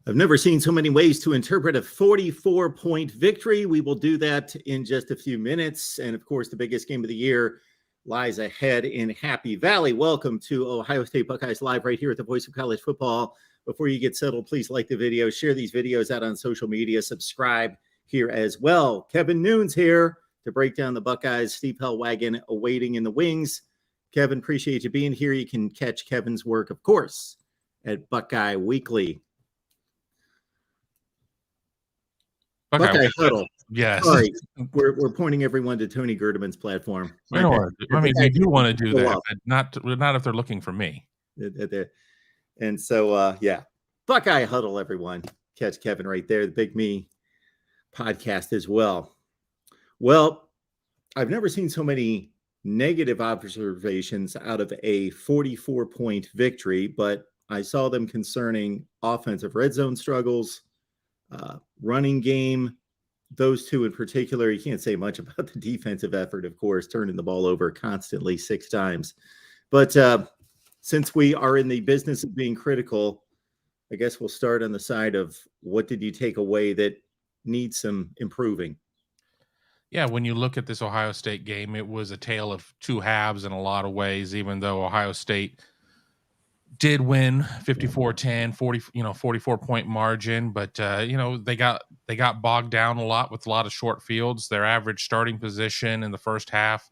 I've never seen so many ways to interpret a 44-point victory. We will do that in just a few minutes. And of course, the biggest game of the year lies ahead in Happy Valley. Welcome to Ohio State Buckeyes Live right here at the Voice of College Football. Before you get settled, please like the video, share these videos out on social media, subscribe here as well. Kevin Noon's here to break down the Buckeyes. Steve Hellwagon awaiting in the wings. Kevin, appreciate you being here. You can catch Kevin's work, of course, at Buckeye Weekly. Buckeye Huddle. Yes. Sorry, we're pointing everyone to Tony Gerdeman's platform. I mean, we do want to do that, but not if they're looking for me. And so, Buckeye Huddle, everyone. Catch Kevin right there, the Big Me podcast as well. Well, I've never seen so many negative observations out of a 44-point victory, but I saw them concerning offensive red zone struggles, running game, those two in particular. You can't say much about the defensive effort, of course, turning the ball over constantly 6 times. But since we are in the business of being critical, I guess we'll start on the side of what did you take away that needs some improving? Yeah, when you look at this Ohio State game, it was a tale of two halves in a lot of ways, even though Ohio State did win 54-10, 44-point margin, but they got bogged down a lot with a lot of short fields. Their average starting position in the first half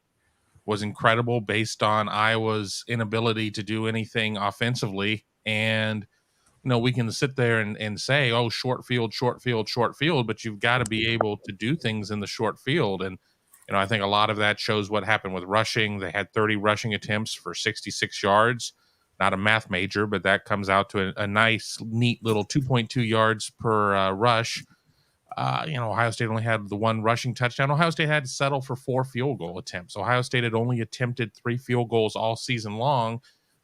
was incredible based on Iowa's inability to do anything offensively. And we can sit there and say, oh, short field, but you've got to be able to do things in the short field. And I think a lot of that shows what happened with rushing. They had 30 rushing attempts for 66 yards. Not a math major, but that comes out to a nice, neat little 2.2 yards per rush. Ohio State only had the one rushing touchdown. Ohio State had to settle for 4 field goal attempts. Ohio State had only attempted 3 field goals all season long,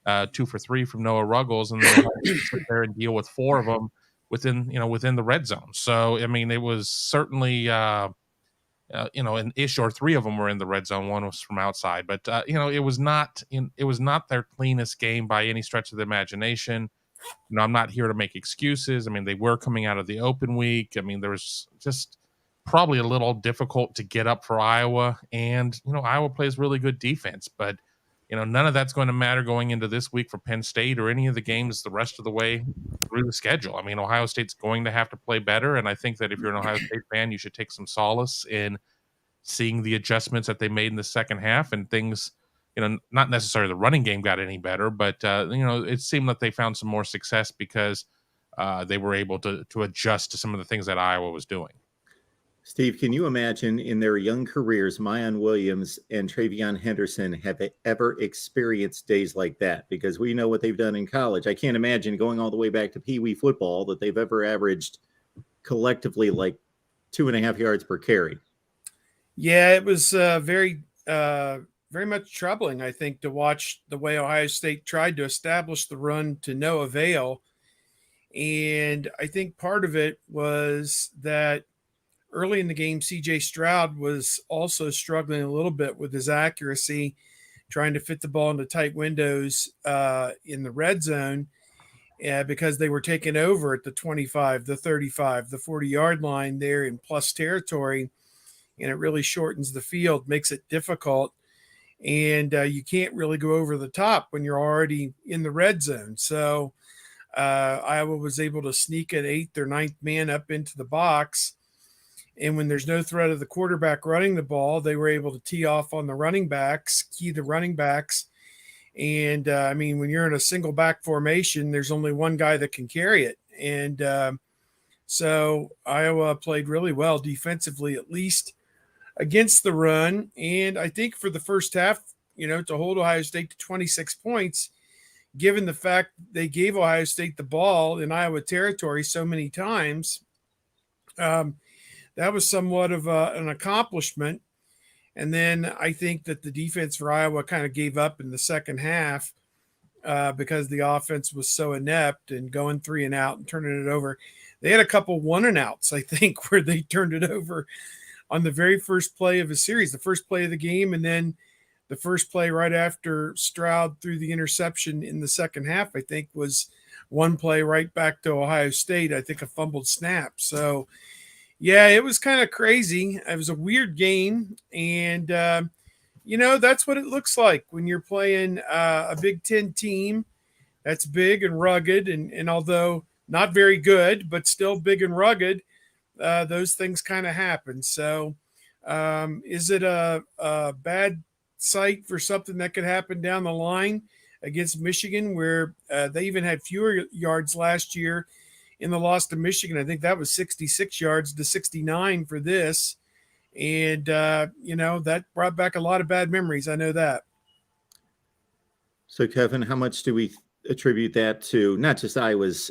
2 for 3 from Noah Ruggles, and then sit there and deal with 4 of them within the red zone. So, I mean, it was certainly an ish, or 3 of them were in the red zone. 1 was from outside, but it was not their cleanest game by any stretch of the imagination. I'm not here to make excuses. I mean, they were coming out of the open week. I mean, there was just probably a little difficult to get up for Iowa, and Iowa plays really good defense, but none of that's going to matter going into this week for Penn State or any of the games the rest of the way through the schedule. I mean, Ohio State's going to have to play better, and I think that if you're an Ohio State fan, you should take some solace in seeing the adjustments that they made in the second half, and things, not necessarily the running game got any better, but, it seemed that they found some more success because they were able to adjust to some of the things that Iowa was doing. Steve, can you imagine in their young careers, Mayan Williams and Travion Henderson have ever experienced days like that? Because we know what they've done in college. I can't imagine going all the way back to Pee Wee football that they've ever averaged collectively like 2.5 yards per carry. Yeah, it was very much troubling, I think, to watch the way Ohio State tried to establish the run to no avail. And I think part of it was that early in the game, C.J. Stroud was also struggling a little bit with his accuracy, trying to fit the ball into tight windows in the red zone because they were taking over at the 25, the 35, the 40-yard line there in plus territory, and it really shortens the field, makes it difficult, and you can't really go over the top when you're already in the red zone. So Iowa was able to sneak an 8th or 9th man up into the box. And when there's no threat of the quarterback running the ball, they were able to tee off on the running backs, key the running backs. And, when you're in a single back formation, there's only one guy that can carry it. And so Iowa played really well defensively, at least against the run. And I think for the first half, to hold Ohio State to 26 points, given the fact they gave Ohio State the ball in Iowa territory so many times, that was somewhat of an accomplishment. And then I think that the defense for Iowa kind of gave up in the second half because the offense was so inept and going 3 and out and turning it over. They had a couple 1 and outs, I think, where they turned it over on the very first play of a series, the first play of the game, and then the first play right after Stroud threw the interception in the second half, I think, was one play right back to Ohio State, I think a fumbled snap. So, yeah, it was kind of crazy. It was a weird game. And, that's what it looks like when you're playing a Big Ten team that's big and rugged. And although not very good, but still big and rugged, those things kind of happen. So, is it a bad sight for something that could happen down the line against Michigan, where they even had fewer yards last year in the loss to Michigan? I think that was 66 yards to 69 for this. And, that brought back a lot of bad memories. I know that. So, Kevin, how much do we attribute that to not just Iowa's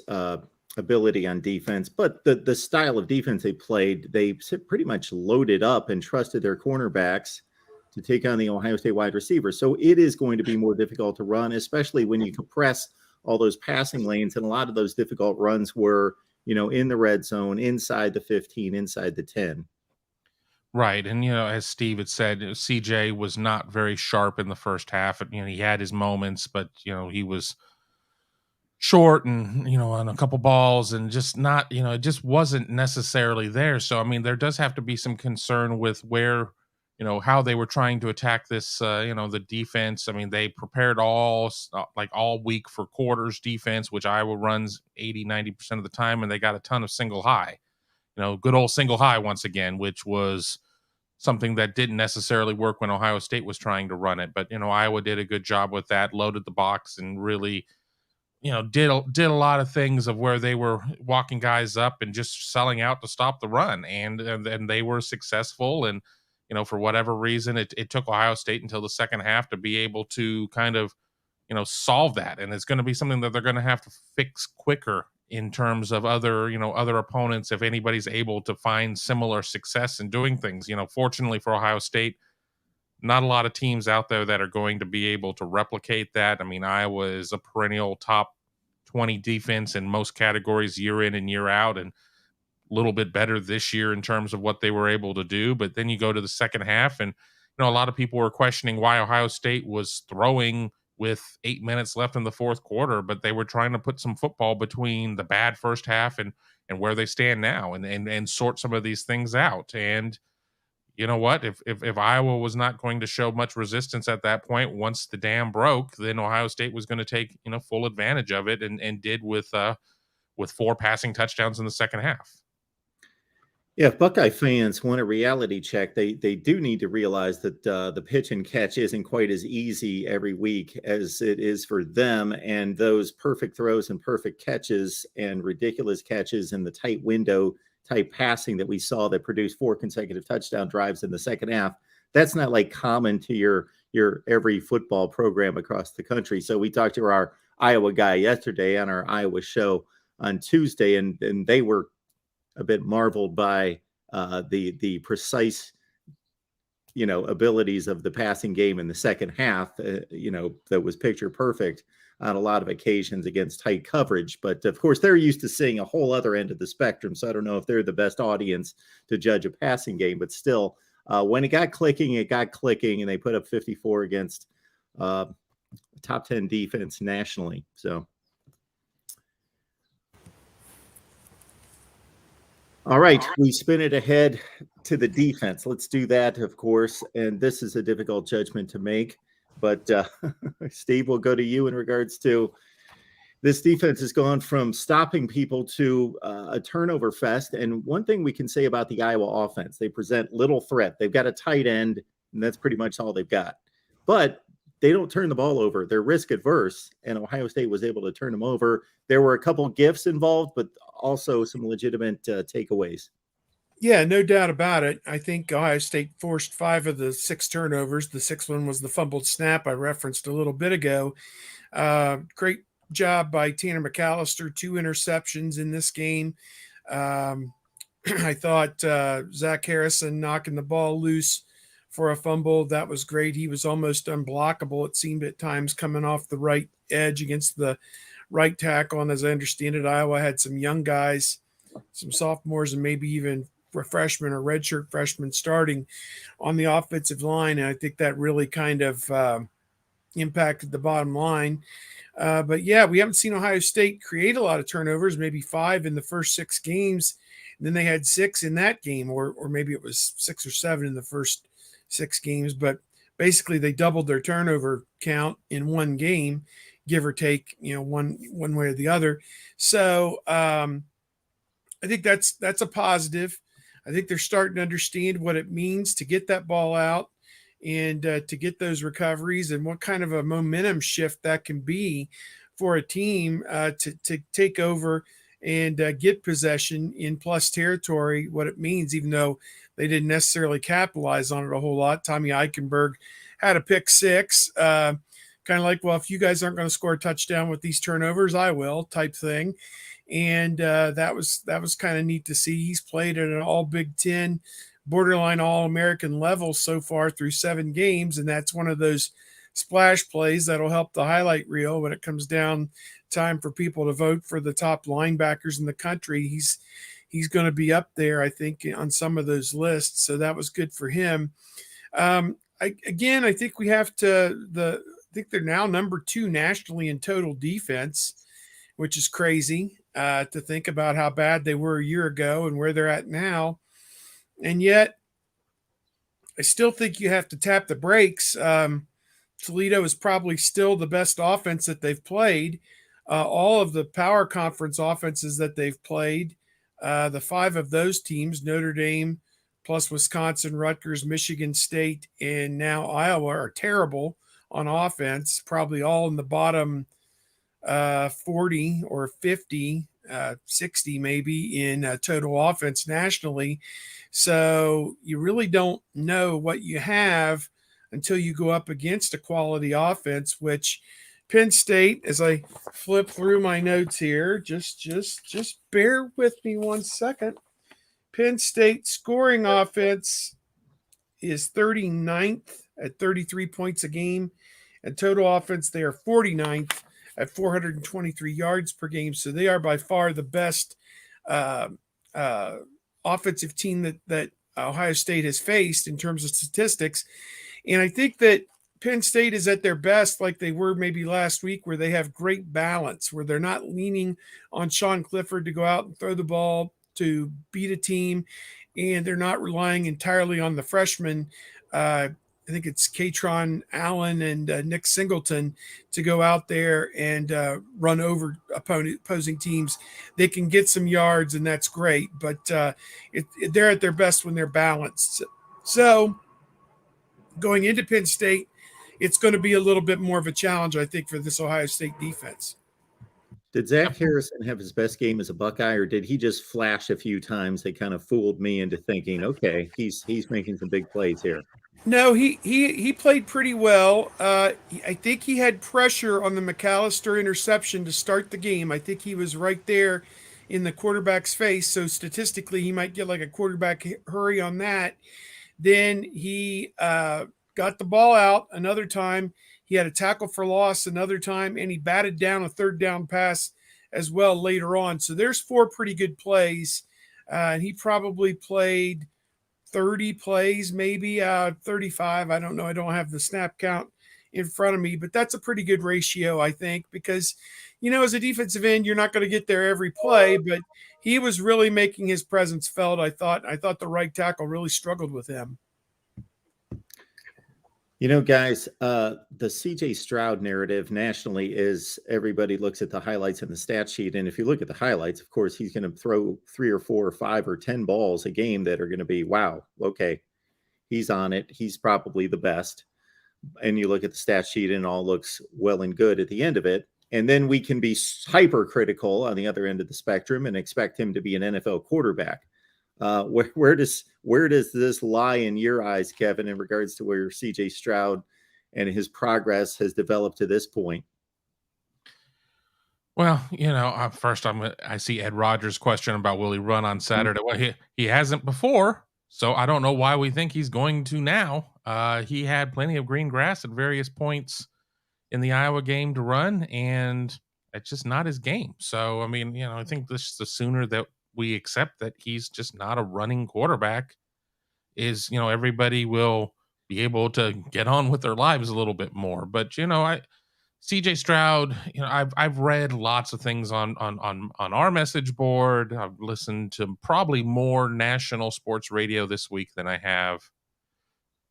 ability on defense, but the style of defense they played? They pretty much loaded up and trusted their cornerbacks to take on the Ohio State wide receivers. So it is going to be more difficult to run, especially when you compress all those passing lanes. And a lot of those difficult runs were, in the red zone, inside the 15, inside the 10. Right. And, as Steve had said, CJ was not very sharp in the first half. He had his moments, but, he was short and, on a couple balls and just not, it just wasn't necessarily there. So, I mean, there does have to be some concern with where, how they were trying to attack this, the defense. I mean, they prepared all week for quarters defense, which Iowa runs 80-90% of the time. And they got a ton of single high, good old single high once again, which was something that didn't necessarily work when Ohio State was trying to run it. But, Iowa did a good job with that, loaded the box and really, did a lot of things of where they were walking guys up and just selling out to stop the run. And they were successful. And, for whatever reason, it took Ohio State until the second half to be able to kind of, solve that. And it's going to be something that they're going to have to fix quicker in terms of other opponents, if anybody's able to find similar success in doing things. Fortunately for Ohio State, not a lot of teams out there that are going to be able to replicate that. I mean, Iowa is a perennial top 20 defense in most categories year in and year out, and a little bit better this year in terms of what they were able to do. But then you go to the second half, and a lot of people were questioning why Ohio State was throwing with 8 minutes left in the fourth quarter, but they were trying to put some football between the bad first half and where they stand now and sort some of these things out. And you know what? If Iowa was not going to show much resistance at that point, once the dam broke, then Ohio State was going to take full advantage of it and did with 4 passing touchdowns in the second half. Yeah, if Buckeye fans want a reality check, they do need to realize that the pitch and catch isn't quite as easy every week as it is for them. And those perfect throws and perfect catches and ridiculous catches in the tight window type passing that we saw that produced 4 consecutive touchdown drives in the second half, that's not like common to your every football program across the country. So we talked to our Iowa guy yesterday on our Iowa show on Tuesday, and they were a bit marveled by the precise, abilities of the passing game in the second half, that was picture perfect on a lot of occasions against tight coverage. But of course, they're used to seeing a whole other end of the spectrum. So I don't know if they're the best audience to judge a passing game, but still, when it got clicking, and they put up 54 against top 10 defense nationally. So. All right, we spin it ahead to the defense. Let's do that, of course. And this is a difficult judgment to make. But Steve, we'll go to you in regards to this defense has gone from stopping people to a turnover fest. And one thing we can say about the Iowa offense, they present little threat. They've got a tight end, and that's pretty much all they've got. But they don't turn the ball over. They're risk adverse, and Ohio State was able to turn them over. There were a couple gifts involved, but also some legitimate takeaways. Yeah, no doubt about it. I think Ohio State forced 5 of the 6 turnovers. The 6th one was the fumbled snap I referenced a little bit ago. Great job by Tanner McAllister, 2 interceptions in this game. I thought Zach Harrison knocking the ball loose for a fumble, that was great. He was almost unblockable, it seemed at times, coming off the right edge against the right tackle. And as I understand it, Iowa had some young guys, some sophomores, and maybe even freshmen or redshirt freshmen starting on the offensive line. And I think that really kind of impacted the bottom line. But yeah, we haven't seen Ohio State create a lot of turnovers, maybe 5 in the first 6 games. And then they had 6 in that game, or maybe it was 6 or 7 in the first 6 games. But basically, they doubled their turnover count in one game, give or take, one way or the other. So I think that's a positive. I think they're starting to understand what it means to get that ball out and to get those recoveries, and what kind of a momentum shift that can be for a team to take over and get possession in plus territory, what it means, even though they didn't necessarily capitalize on it a whole lot. Tommy Eichenberg had a pick 6, kind of like, well, if you guys aren't going to score a touchdown with these turnovers, I will, type thing. And that was kind of neat to see. He's played at an all Big Ten, borderline All-American level so far through 7 games, and that's one of those splash plays that'll help the highlight reel when it comes down time for people to vote for the top linebackers in the country. He's going to be up there, I think, on some of those lists, so that was good for him. I think we have to I think they're now number 2 nationally in total defense, which is crazy to think about how bad they were a year ago and where they're at now. And yet, I still think you have to tap the brakes. Toledo is probably still the best offense that they've played. All of the power conference offenses that they've played, the 5 of those teams, Notre Dame plus Wisconsin, Rutgers, Michigan State, and now Iowa, are terrible on offense, probably all in the bottom 40 or 50, 60 maybe in total offense nationally. So you really don't know what you have until you go up against a quality offense, which Penn State, as I flip through my notes here, just bear with me one second. Penn State scoring offense is 39th at 33 points a game, and total offense, they are 49th at 423 yards per game. So they are by far the best offensive team that Ohio State has faced in terms of statistics. And I think that Penn State is at their best, like they were maybe last week, where they have great balance, where they're not leaning on Sean Clifford to go out and throw the ball to beat a team, and they're not relying entirely on the freshmen. I think it's Katron Allen and Nick Singleton to go out there and run over opposing teams. They can get some yards, and that's great, but they're at their best when they're balanced. So going into Penn State, it's going to be a little bit more of a challenge, I think, for this Ohio State defense. Did Zach Harrison have his best game as a Buckeye, or did he just flash a few times that kind of fooled me into thinking, okay, he's making some big plays here? No, he played pretty well. I think he had pressure on the McAllister interception to start the game. I think he was right there in the quarterback's face, so statistically he might get like a quarterback hurry on that. Then he got the ball out another time. He had a tackle for loss another time, and he batted down a 3rd down pass as well later on. So there's 4 pretty good plays. And he probably played 30 plays, maybe 35. I don't know. I don't have the snap count in front of me, but that's a pretty good ratio, I think, because, as a defensive end, you're not going to get there every play, but he was really making his presence felt. I thought the right tackle really struggled with him. Guys, the CJ Stroud narrative nationally is everybody looks at the highlights in the stat sheet. And if you look at the highlights, of course, he's going to throw 3 or 4 or 5 or 10 balls a game that are going to be, wow, okay, he's on it. He's probably the best. And you look at the stat sheet and it all looks well and good at the end of it. And then we can be hypercritical on the other end of the spectrum and expect him to be an NFL quarterback. Where does this lie in your eyes, Kevin, in regards to where CJ Stroud and his progress has developed to this point? Well, first I see Ed Rogers' question about will he run on Saturday. Well, he hasn't before, so I don't know why we think he's going to now. He had plenty of green grass at various points in the Iowa game to run, and it's just not his game. So, I think the sooner that we accept that he's just not a running quarterback is, everybody will be able to get on with their lives a little bit more. But CJ Stroud, I've read lots of things on our message board. I've listened to probably more national sports radio this week than I have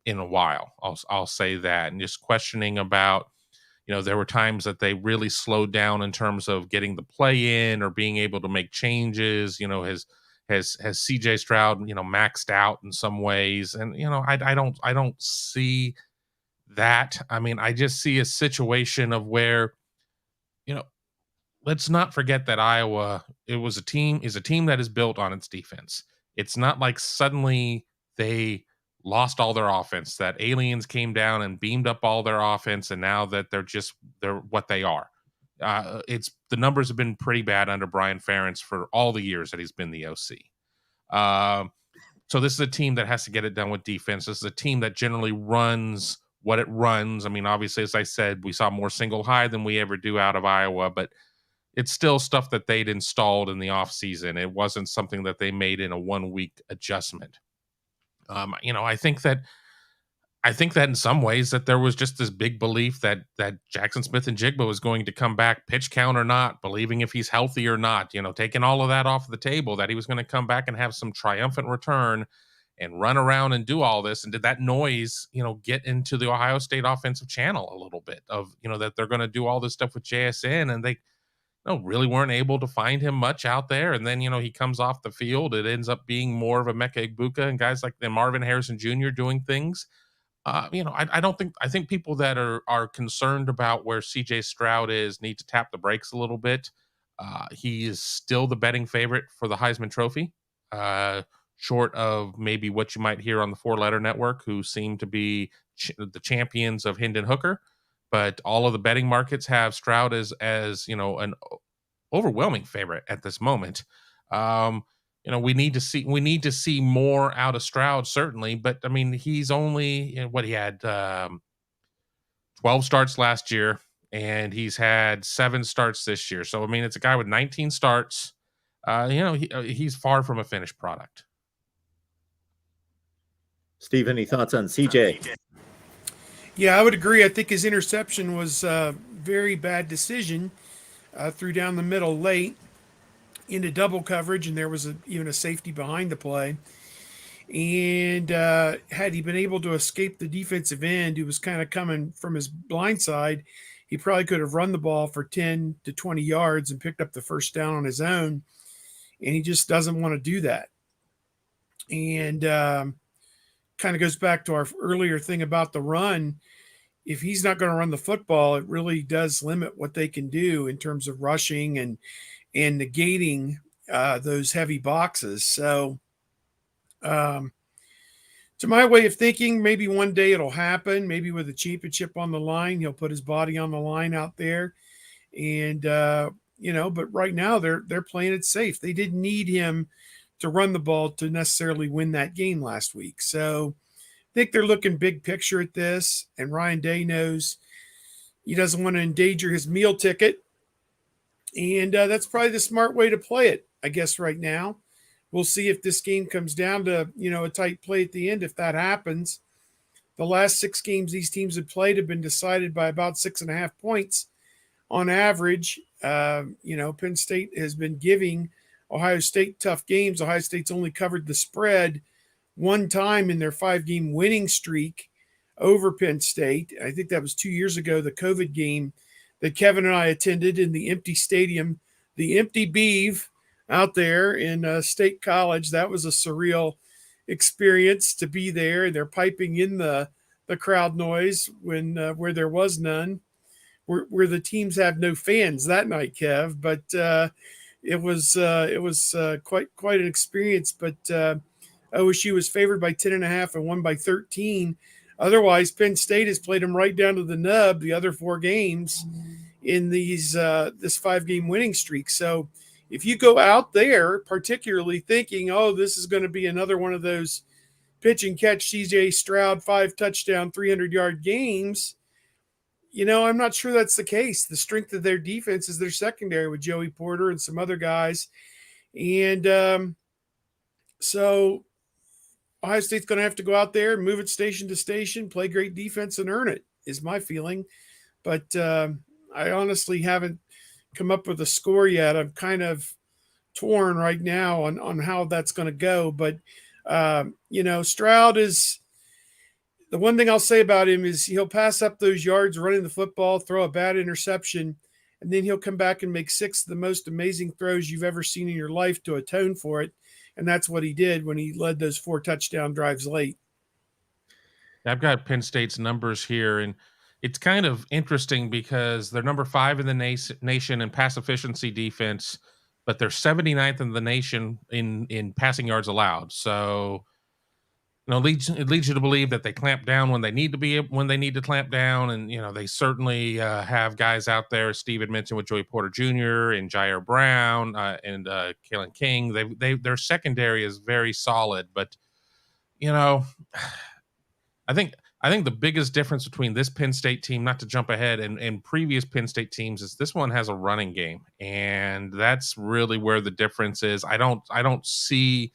in a while. I'll say that, and just questioning about, there were times that they really slowed down in terms of getting the play in or being able to make changes. Has CJ Stroud, maxed out in some ways, and I don't see that. I mean, I just see a situation of where, let's not forget that Iowa is a team that is built on its defense. It's not like suddenly they lost all their offense, that aliens came down and beamed up all their offense, and now that they're what they are. It's the numbers have been pretty bad under Brian Ferentz for all the years that he's been the OC. So this is a team that has to get it done with defense. This is a team that generally runs what it runs. I mean, obviously, as I said, we saw more single high than we ever do out of Iowa, but it's still stuff that they'd installed in the offseason. It wasn't something that they made in a 1-week adjustment. I think that in some ways that there was just this big belief that Jackson Smith-Njigba was going to come back, pitch count or not, believing if he's healthy or not, taking all of that off the table, that he was going to come back and have some triumphant return and run around and do all this. And did that noise, get into the Ohio State offensive channel a little bit of, that they're going to do all this stuff with JSN, and they really weren't able to find him much out there. And then, he comes off the field. It ends up being more of a Emeka Egbuka and guys like Marvin Harrison Jr. doing things. I think people that are concerned about where CJ Stroud is need to tap the brakes a little bit. He is still the betting favorite for the Heisman Trophy, short of maybe what you might hear on the Four Letter Network, who seem to be the champions of Hendon Hooker. But all of the betting markets have Stroud as an overwhelming favorite at this moment. We need to see more out of Stroud, certainly. But I mean, he's only he had 12 starts last year, and he's had 7 starts this year. So I mean, it's a guy with 19 starts. He's far from a finished product. Steve, any thoughts on CJ? Yeah, I would agree. I think his interception was a very bad decision. Threw down the middle late into double coverage, and there was even a safety behind the play. And had he been able to escape the defensive end, who was kind of coming from his blind side, he probably could have run the ball for 10 to 20 yards and picked up the first down on his own. And he just doesn't want to do that. And kind of goes back to our earlier thing about the run. If he's not going to run the football, it really does limit what they can do in terms of rushing and negating those heavy boxes. So to my way of thinking, maybe one day it'll happen. Maybe with a championship on the line, he'll put his body on the line out there. And, but right now they're playing it safe. They didn't need him to run the ball to necessarily win that game last week. So I think they're looking big picture at this, and Ryan Day knows he doesn't want to endanger his meal ticket. And that's probably the smart way to play it, I guess, right now. We'll see if this game comes down to, a tight play at the end. If that happens, the last 6 games these teams have played have been decided by about 6.5 points on average. Penn State has been giving Ohio State tough games. Ohio State's only covered the spread one time in their 5-game winning streak over Penn State. I think that was 2 years ago, the COVID game that Kevin and I attended in the empty stadium, the empty Beeve out there in State College. That was a surreal experience to be there. They're piping in the crowd noise when where there was none, where the teams have no fans that night, Kev. But it was quite an experience. But OSU was favored by 10.5 and won by 13. Otherwise, Penn State has played them right down to the nub the other 4 games in this 5-game winning streak. So if you go out there, particularly thinking, this is going to be another one of those pitch and catch CJ Stroud 5 touchdown, 300-yard games, I'm not sure that's the case. The strength of their defense is their secondary with Joey Porter and some other guys. And so Ohio State's going to have to go out there, move it station to station, play great defense, and earn it, is my feeling. But I honestly haven't come up with a score yet. I'm kind of torn right now on how that's going to go. But, Stroud is the one thing I'll say about him is he'll pass up those yards running the football, throw a bad interception, and then he'll come back and make 6 of the most amazing throws you've ever seen in your life to atone for it. And that's what he did when he led those 4 touchdown drives late. I've got Penn State's numbers here, and it's kind of interesting because they're number 5 in the nation in pass efficiency defense, but they're 79th in the nation in passing yards allowed. So, it leads you to believe that they clamp down when they need to clamp down, and they certainly have guys out there. As Steve had mentioned with Joey Porter Jr. and Jair Brown and Kalen King. Their secondary is very solid, but I think the biggest difference between this Penn State team, not to jump ahead, and previous Penn State teams is this one has a running game, and that's really where the difference is. I don't see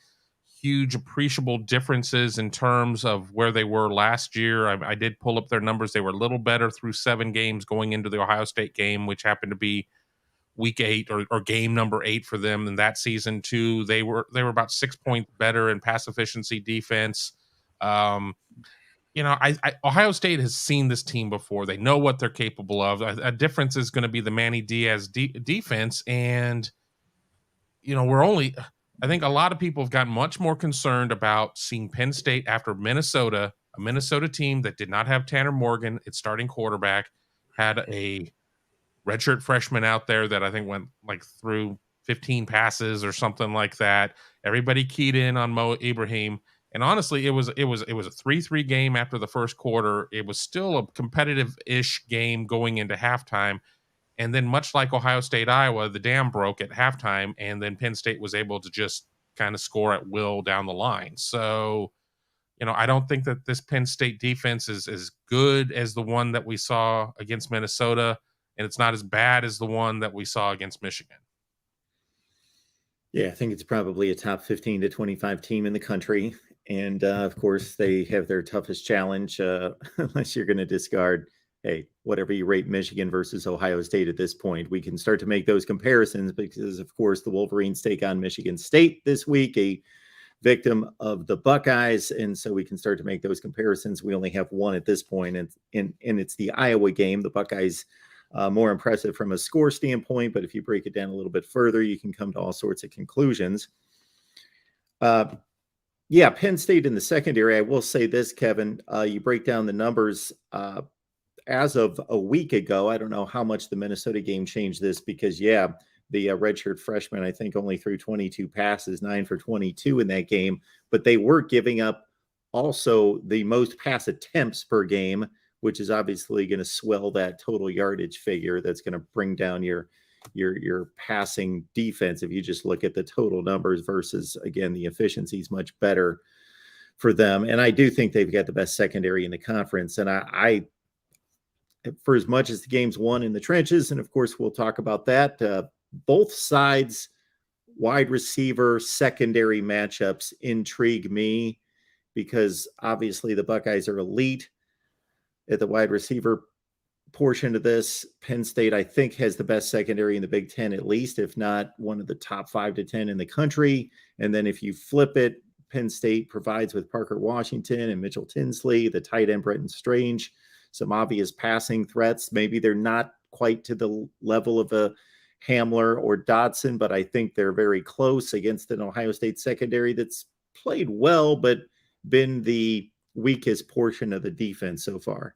huge appreciable differences in terms of where they were last year. I did pull up their numbers. They were a little better through 7 games going into the Ohio State game, which happened to be week 8 or game number 8 for them in that season too. They were about 6 points better in pass efficiency defense. Ohio State has seen this team before. They know what they're capable of. A difference is going to be the Manny Diaz defense. And, I think a lot of people have gotten much more concerned about seeing Penn State after Minnesota, a Minnesota team that did not have Tanner Morgan, its starting quarterback, had a redshirt freshman out there that I think went through 15 passes or something like that. Everybody keyed in on Mo Ibrahim. And honestly, it was a 3-3 game after the first quarter. It was still a competitive-ish game going into halftime. And then much like Ohio State, Iowa, the dam broke at halftime, and then Penn State was able to just kind of score at will down the line. So, I don't think that this Penn State defense is as good as the one that we saw against Minnesota, and it's not as bad as the one that we saw against Michigan. Yeah, I think it's probably a top 15 to 25 team in the country. And, of course, they have their toughest challenge, unless you're going to discard, hey, whatever you rate Michigan versus Ohio State at this point. We can start to make those comparisons because, of course, the Wolverines take on Michigan State this week, a victim of the Buckeyes. And so we can start to make those comparisons. We only have one at this point, and it's the Iowa game. The Buckeyes more impressive from a score standpoint, but if you break it down a little bit further, you can come to all sorts of conclusions. Penn State in the secondary. I will say this, Kevin, you break down the numbers as of a week ago. I don't know how much the Minnesota game changed this because, the redshirt freshman, I think, only threw 22 passes, 9 for 22 in that game, but they were giving up also the most pass attempts per game, which is obviously going to swell that total yardage figure. That's going to bring down your passing defense if you just look at the total numbers versus, again, the efficiency is much better for them. And I do think they've got the best secondary in the conference. And I for as much as the game's won in the trenches, and of course we'll talk about that, both sides wide receiver secondary matchups intrigue me because obviously the Buckeyes are elite at the wide receiver portion of this. Penn State, I think, has the best secondary in the Big Ten, at least, if not one of the top 5 to 10 in the country. And then if you flip it, Penn State provides with Parker Washington and Mitchell Tinsley, the tight end Brenton Strange, some obvious passing threats. Maybe they're not quite to the level of a Hamler or Dotson, but I think they're very close against an Ohio State secondary that's played well, but been the weakest portion of the defense so far.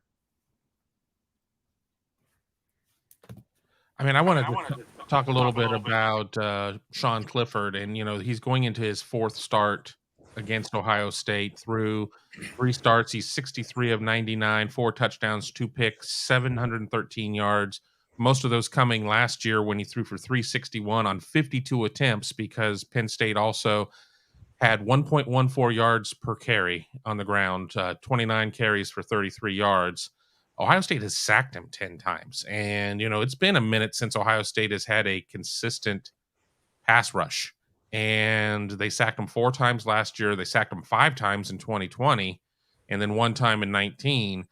I mean, I wanted to talk a little bit about Sean Clifford, and he's going into his 4th start against Ohio State. Through 3 starts, he's 63 of 99, 4 touchdowns, 2 picks, 713 yards. Most of those coming last year when he threw for 361 on 52 attempts, because Penn State also had 1.14 yards per carry on the ground, 29 carries for 33 yards. Ohio State has sacked him 10 times. And, it's been a minute since Ohio State has had a consistent pass rush. and they sacked him 4 times last year. They sacked him 5 times in 2020, and then 1 time in 19.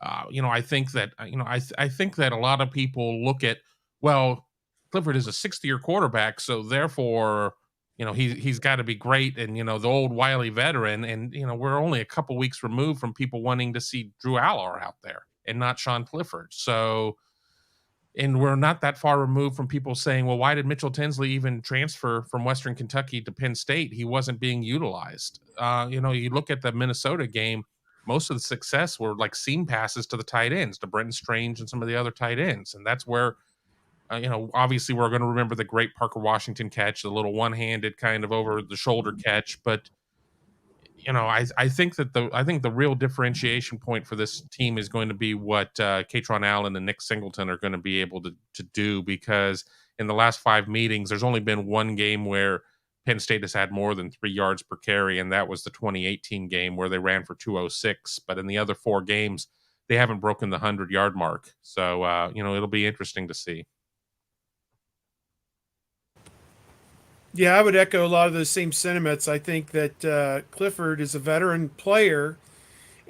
I think that I think that a lot of people look at, well, Clifford is a 60-year quarterback, so therefore, he's got to be great, and the old wily veteran, and we're only a couple weeks removed from people wanting to see Drew Aller out there and not Sean Clifford. So, and we're not that far removed from people saying, well, why did Mitchell Tinsley even transfer from Western Kentucky to Penn State? He wasn't being utilized. You look at the Minnesota game, most of the success were like seam passes to the tight ends, to Brenton Strange and some of the other tight ends. And that's where, obviously we're going to remember the great Parker Washington catch, the little one-handed kind of over the shoulder catch. But I think the real differentiation point for this team is going to be what Katron Allen and Nick Singleton are going to be able to do, because in the last 5 meetings, there's only been one game where Penn State has had more than 3 yards per carry, and that was the 2018 game where they ran for 206. But in the other 4 games, they haven't broken the 100-yard mark. So, it'll be interesting to see. Yeah, I would echo a lot of those same sentiments. I think that Clifford is a veteran player,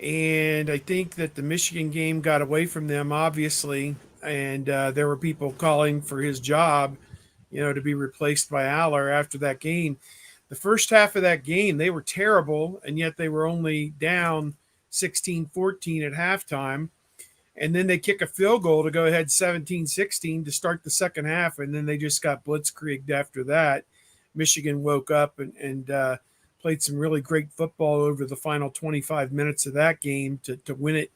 and I think that the Michigan game got away from them, obviously, and there were people calling for his job, to be replaced by Aller after that game. The first half of that game, they were terrible, and yet they were only down 16-14 at halftime. And then they kick a field goal to go ahead 17-16 to start the second half, and then they just got blitzkrieged after that. Michigan woke up and played some really great football over the final 25 minutes of that game to win it,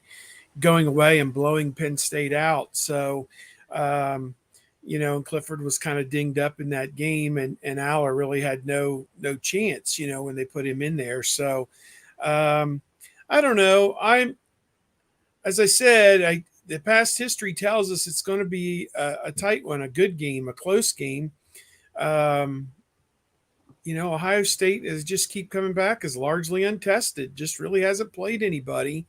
going away and blowing Penn State out. So, and Clifford was kind of dinged up in that game, and Aller really had no chance, when they put him in there. So, I don't know. As I said, the past history tells us it's going to be a tight one, a good game, a close game. Ohio State is just keep coming back, is largely untested, just really hasn't played anybody.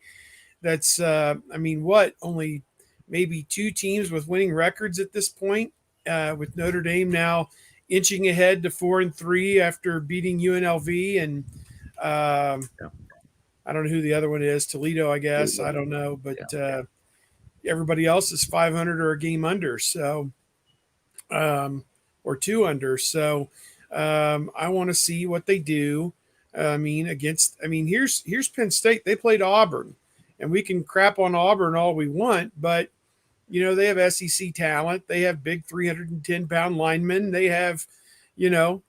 That's, only maybe 2 teams with winning records at this point, with Notre Dame now inching ahead to 4-3 after beating UNLV. And I don't know who the other one is, Toledo, I guess. I don't know, but everybody else is 500 or a game under. So, or 2 under. So, I want to see what they do. Here's Penn State. They played Auburn, and we can crap on Auburn all we want, but they have SEC talent. They have big 310-pound linemen. They have, Penn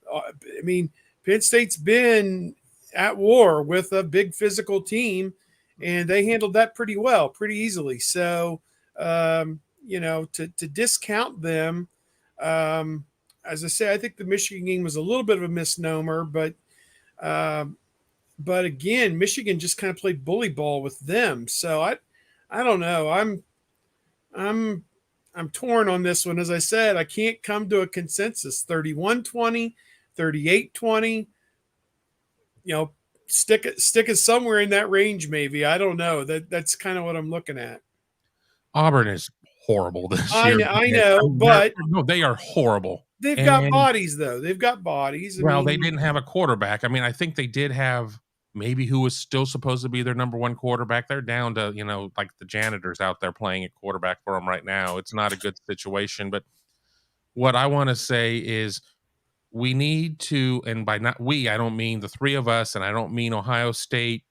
State's been at war with a big physical team, and they handled that pretty well, pretty easily. So, to discount them, as I say, I think the Michigan game was a little bit of a misnomer, but again, Michigan just kind of played bully ball with them. So I don't know. I'm torn on this one. As I said, I can't come to a consensus. 31-20, 38-20. Stick it somewhere in that range, maybe. I don't know. That's kind of what I'm looking at. Auburn is horrible this year. I know, but they are horrible. They've got bodies, though. They've got bodies. They didn't have a quarterback. I think they did have maybe who was still supposed to be their number 1 quarterback. They're down to, like the janitors out there playing at quarterback for them right now. It's not a good situation. But what I want to say is we need to, and by not we, I don't mean the 3 of us, and I don't mean Ohio State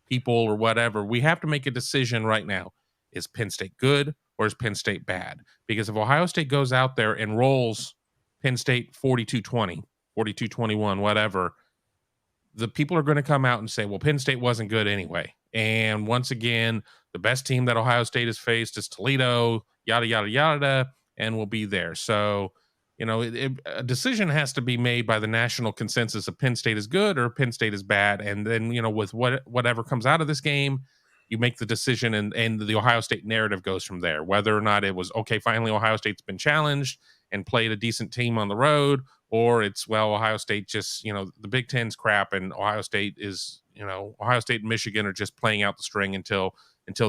people or whatever. We have to make a decision right now. Is Penn State good or is Penn State bad? Because if Ohio State goes out there and rolls Penn State 42-20, 42-21, whatever, the people are going to come out and say, well, Penn State wasn't good anyway. And once again, the best team that Ohio State has faced is Toledo, yada, yada, yada, and we'll be there. So, a decision has to be made by the national consensus of Penn State is good or Penn State is bad. And then, with whatever comes out of this game, you make the decision, and the Ohio State narrative goes from there. Whether or not it was, okay, finally Ohio State's been challenged and played a decent team on the road, or it's, well, Ohio State just, the Big Ten's crap, and Ohio State is, Ohio State and Michigan are just playing out the string until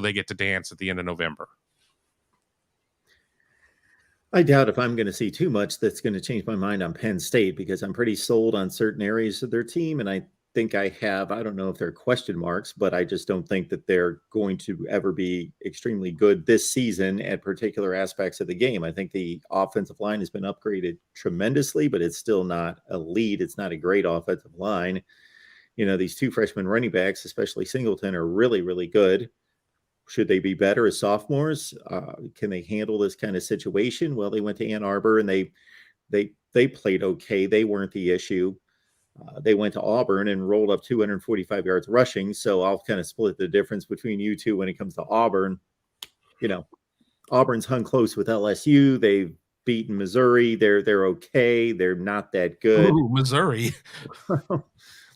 they get to dance at the end of November. I doubt if I'm going to see too much that's going to change my mind on Penn State, because I'm pretty sold on certain areas of their team. And I think I don't know if they're question marks, but I just don't think that they're going to ever be extremely good this season at particular aspects of the game. I think the offensive line has been upgraded tremendously, but it's still not elite. It's not a great offensive line. These two freshman running backs, especially Singleton, are really, really good. Should they be better as sophomores? Can they handle this kind of situation? Well, they went to Ann Arbor and they played okay. They weren't the issue. They went to Auburn and rolled up 245 yards rushing. So I'll kind of split the difference between you two when it comes to Auburn. Auburn's hung close with LSU. They've beaten Missouri. They're okay. They're not that good. Ooh, Missouri.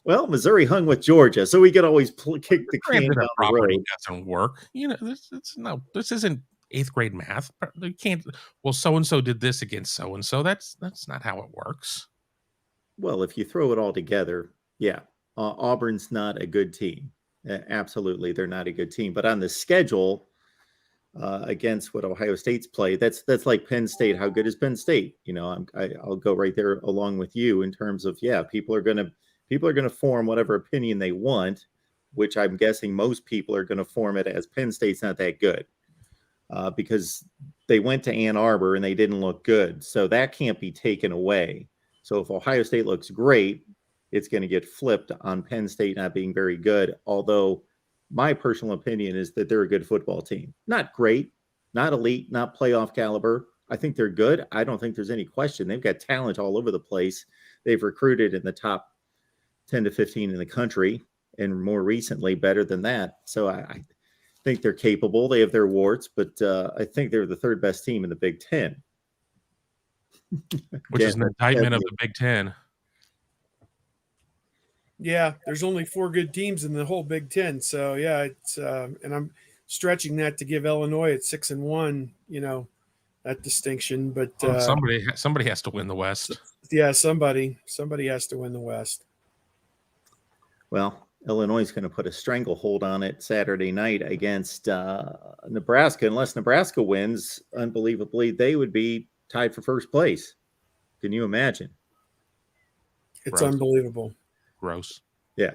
Well, Missouri hung with Georgia, so we could always kick the can down the road. Doesn't work. This isn't 8th grade math. You can't. Well, so and so did this against so and so. That's not how it works. Well, if you throw it all together, yeah, Auburn's not a good team. Absolutely, they're not a good team. But on the schedule, against what Ohio State's played, that's like Penn State. How good is Penn State? I'll go right there along with you in terms of, people are going to form whatever opinion they want, which I'm guessing most people are going to form it as Penn State's not that good, because they went to Ann Arbor and they didn't look good. So that can't be taken away. So if Ohio State looks great, it's going to get flipped on Penn State not being very good. Although my personal opinion is that they're a good football team. Not great, not elite, not playoff caliber. I think they're good. I don't think there's any question. They've got talent all over the place. They've recruited in the top 10 to 15 in the country, and more recently better than that. So I think they're capable. They have their warts, but I think they're the third best team in the Big Ten. Which is an indictment of the Big Ten. Yeah, there's only 4 good teams in the whole Big Ten. So yeah, it's and I'm stretching that to give Illinois at 6-1, that distinction. But somebody has to win the West. Yeah, somebody has to win the West. Well, Illinois is going to put a stranglehold on it Saturday night against Nebraska. Unless Nebraska wins, unbelievably, they would be tied for first place. Can you imagine? It's unbelievable. Gross. Yeah,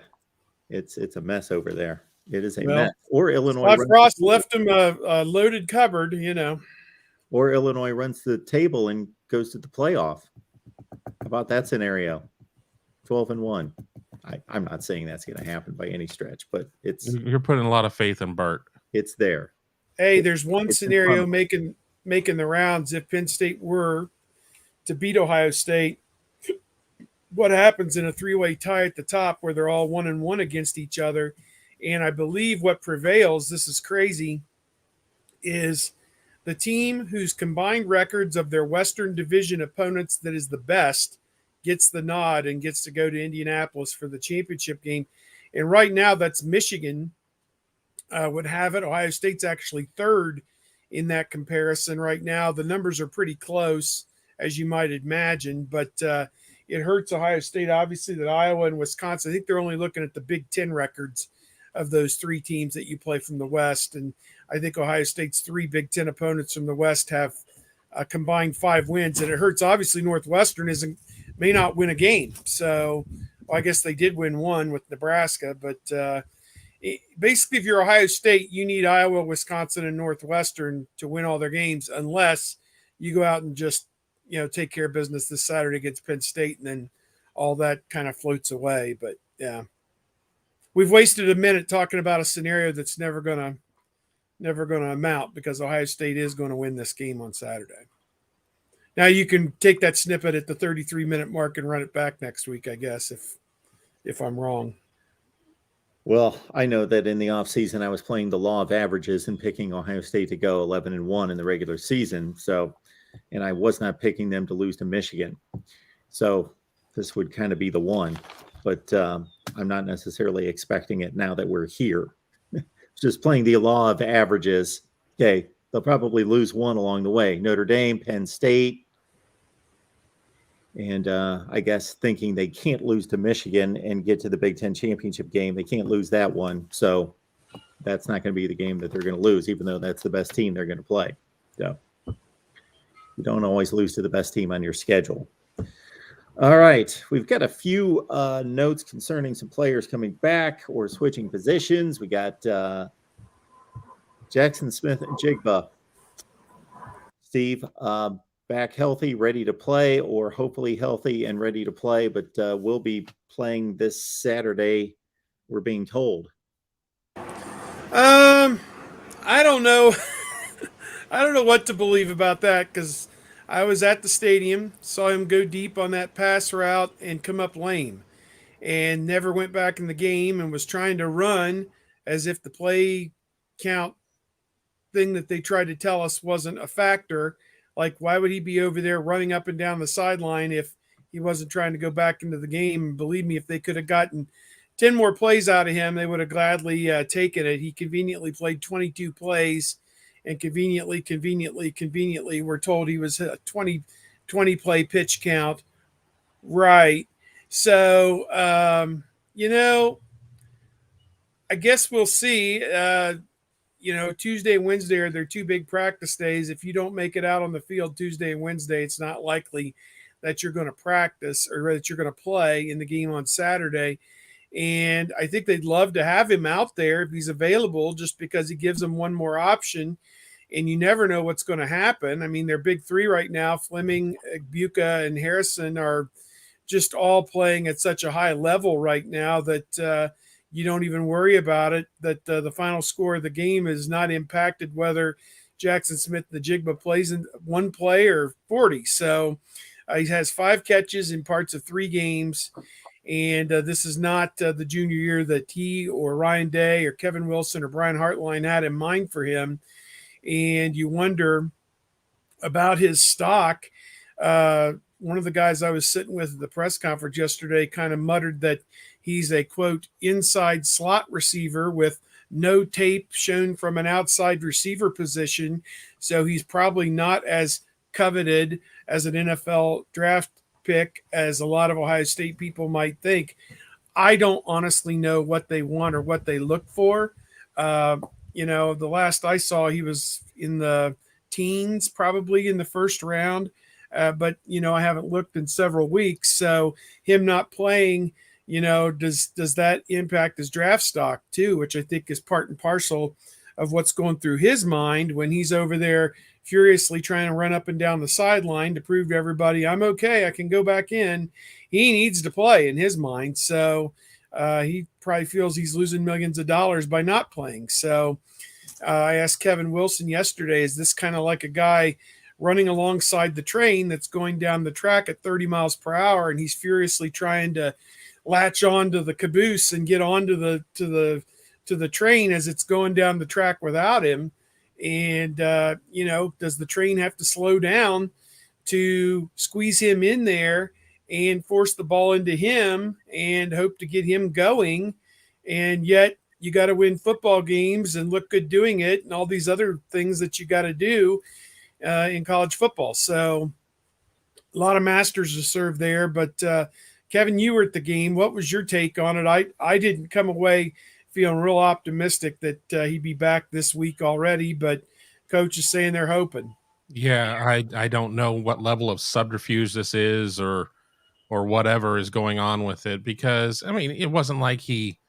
it's a mess over there. It is a mess. Or Illinois. Scott Frost left them a loaded cupboard, Or Illinois runs the table and goes to the playoff. How about that scenario? 12-1. I'm not saying that's going to happen by any stretch, but you're putting a lot of faith in Bert. It's there. Hey, there's one scenario making the rounds. If Penn State were to beat Ohio State, what happens in a 3-way tie at the top where they're all 1-1 against each other? And I believe what prevails, this is crazy, is the team whose combined records of their Western Division opponents that is the best gets the nod and gets to go to Indianapolis for the championship game. And right now that's Michigan would have it. Ohio State's actually third in that comparison right now. The numbers are pretty close, as you might imagine, but it hurts Ohio State, obviously, that Iowa and Wisconsin, I think they're only looking at the Big Ten records of those 3 teams that you play from the West. And I think Ohio State's 3 Big Ten opponents from the West have a combined 5 wins. And it hurts, obviously, Northwestern may not win a game. So I guess they did win one with Nebraska. But basically, if you're Ohio State, you need Iowa, Wisconsin, and Northwestern to win all their games, unless you go out and just take care of business this Saturday against Penn State, and then all that kind of floats away. But yeah, we've wasted a minute talking about a scenario that's never gonna amount, because Ohio State is going to win this game on Saturday. Now you can take that snippet at the 33-minute mark and run it back next week, I guess, if I'm wrong. Well, I know that in the offseason I was playing the law of averages and picking Ohio State to go 11-1 in the regular season. And I was not picking them to lose to Michigan. So this would kind of be the one, but I'm not necessarily expecting it now that we're here. Just playing the law of averages. Okay, they'll probably lose one along the way. Notre Dame, Penn State. And I guess thinking they can't lose to Michigan and get to the Big Ten championship game. They can't lose that one. So that's not going to be the game that they're going to lose, even though that's the best team they're going to play. So You don't always lose to the best team on your schedule. All right, we've got a few notes concerning some players coming back or switching positions. We got Jackson Smith and Jigba. Steve, back healthy, ready to play, or hopefully healthy and ready to play, but will be playing this Saturday, we're being told. I don't know. I don't know what to believe about that, because I was at the stadium, saw him go deep on that pass route and come up lame, and never went back in the game, and was trying to run as if the play count thing that they tried to tell us wasn't a factor. Like, why would he be over there running up and down the sideline if he wasn't trying to go back into the game? And believe me, if they could have gotten 10 more plays out of him, they would have gladly taken it. He conveniently played 22 plays, and conveniently, we're told he was a 20 play pitch count. Right. So, I guess we'll see. Tuesday and Wednesday are their two big practice days. If you don't make it out on the field Tuesday and Wednesday, it's not likely that you're going to practice or that you're going to play in the game on Saturday. And I think they'd love to have him out there if he's available, just because he gives them one more option. And you never know what's going to happen. I mean, their big three right now, Fleming, Buka, and Harrison, are just all playing at such a high level right now that you don't even worry about it, that the final score of the game is not impacted whether Jackson Smith the Jigba plays in one play or 40. So he has 5 catches in parts of 3 games. And this is not the junior year that he or Ryan Day or Kevin Wilson or Brian Hartline had in mind for him. And you wonder about his stock. One of the guys I was sitting with at the press conference yesterday kind of muttered that he's a, quote, inside slot receiver with no tape shown from an outside receiver position. So he's probably not as coveted as an NFL draft pick as a lot of Ohio State people might think. I don't honestly know what they want or what they look for. The last I saw, he was in the teens, probably in the first round. But I haven't looked in several weeks. So him not playing, does that impact his draft stock too, which I think is part and parcel of what's going through his mind when he's over there furiously trying to run up and down the sideline to prove to everybody, I'm okay, I can go back in. He needs to play in his mind. So he probably feels he's losing millions of dollars by not playing. So I asked Kevin Wilson yesterday, is this kind of like a guy running alongside the train that's going down the track at 30 miles per hour, and he's furiously trying to latch onto the caboose and get onto the train as it's going down the track without him? And does the train have to slow down to squeeze him in there and force the ball into him and hope to get him going? And yet you got to win football games and look good doing it, and all these other things that you got to do in college football. So a lot of masters to serve there. But Kevin, you were at the game. What was your take on it? I didn't come away feeling real optimistic that he'd be back this week already, but coach is saying they're hoping. Yeah, I don't know what level of subterfuge this is or whatever is going on with it, because I mean, it wasn't like he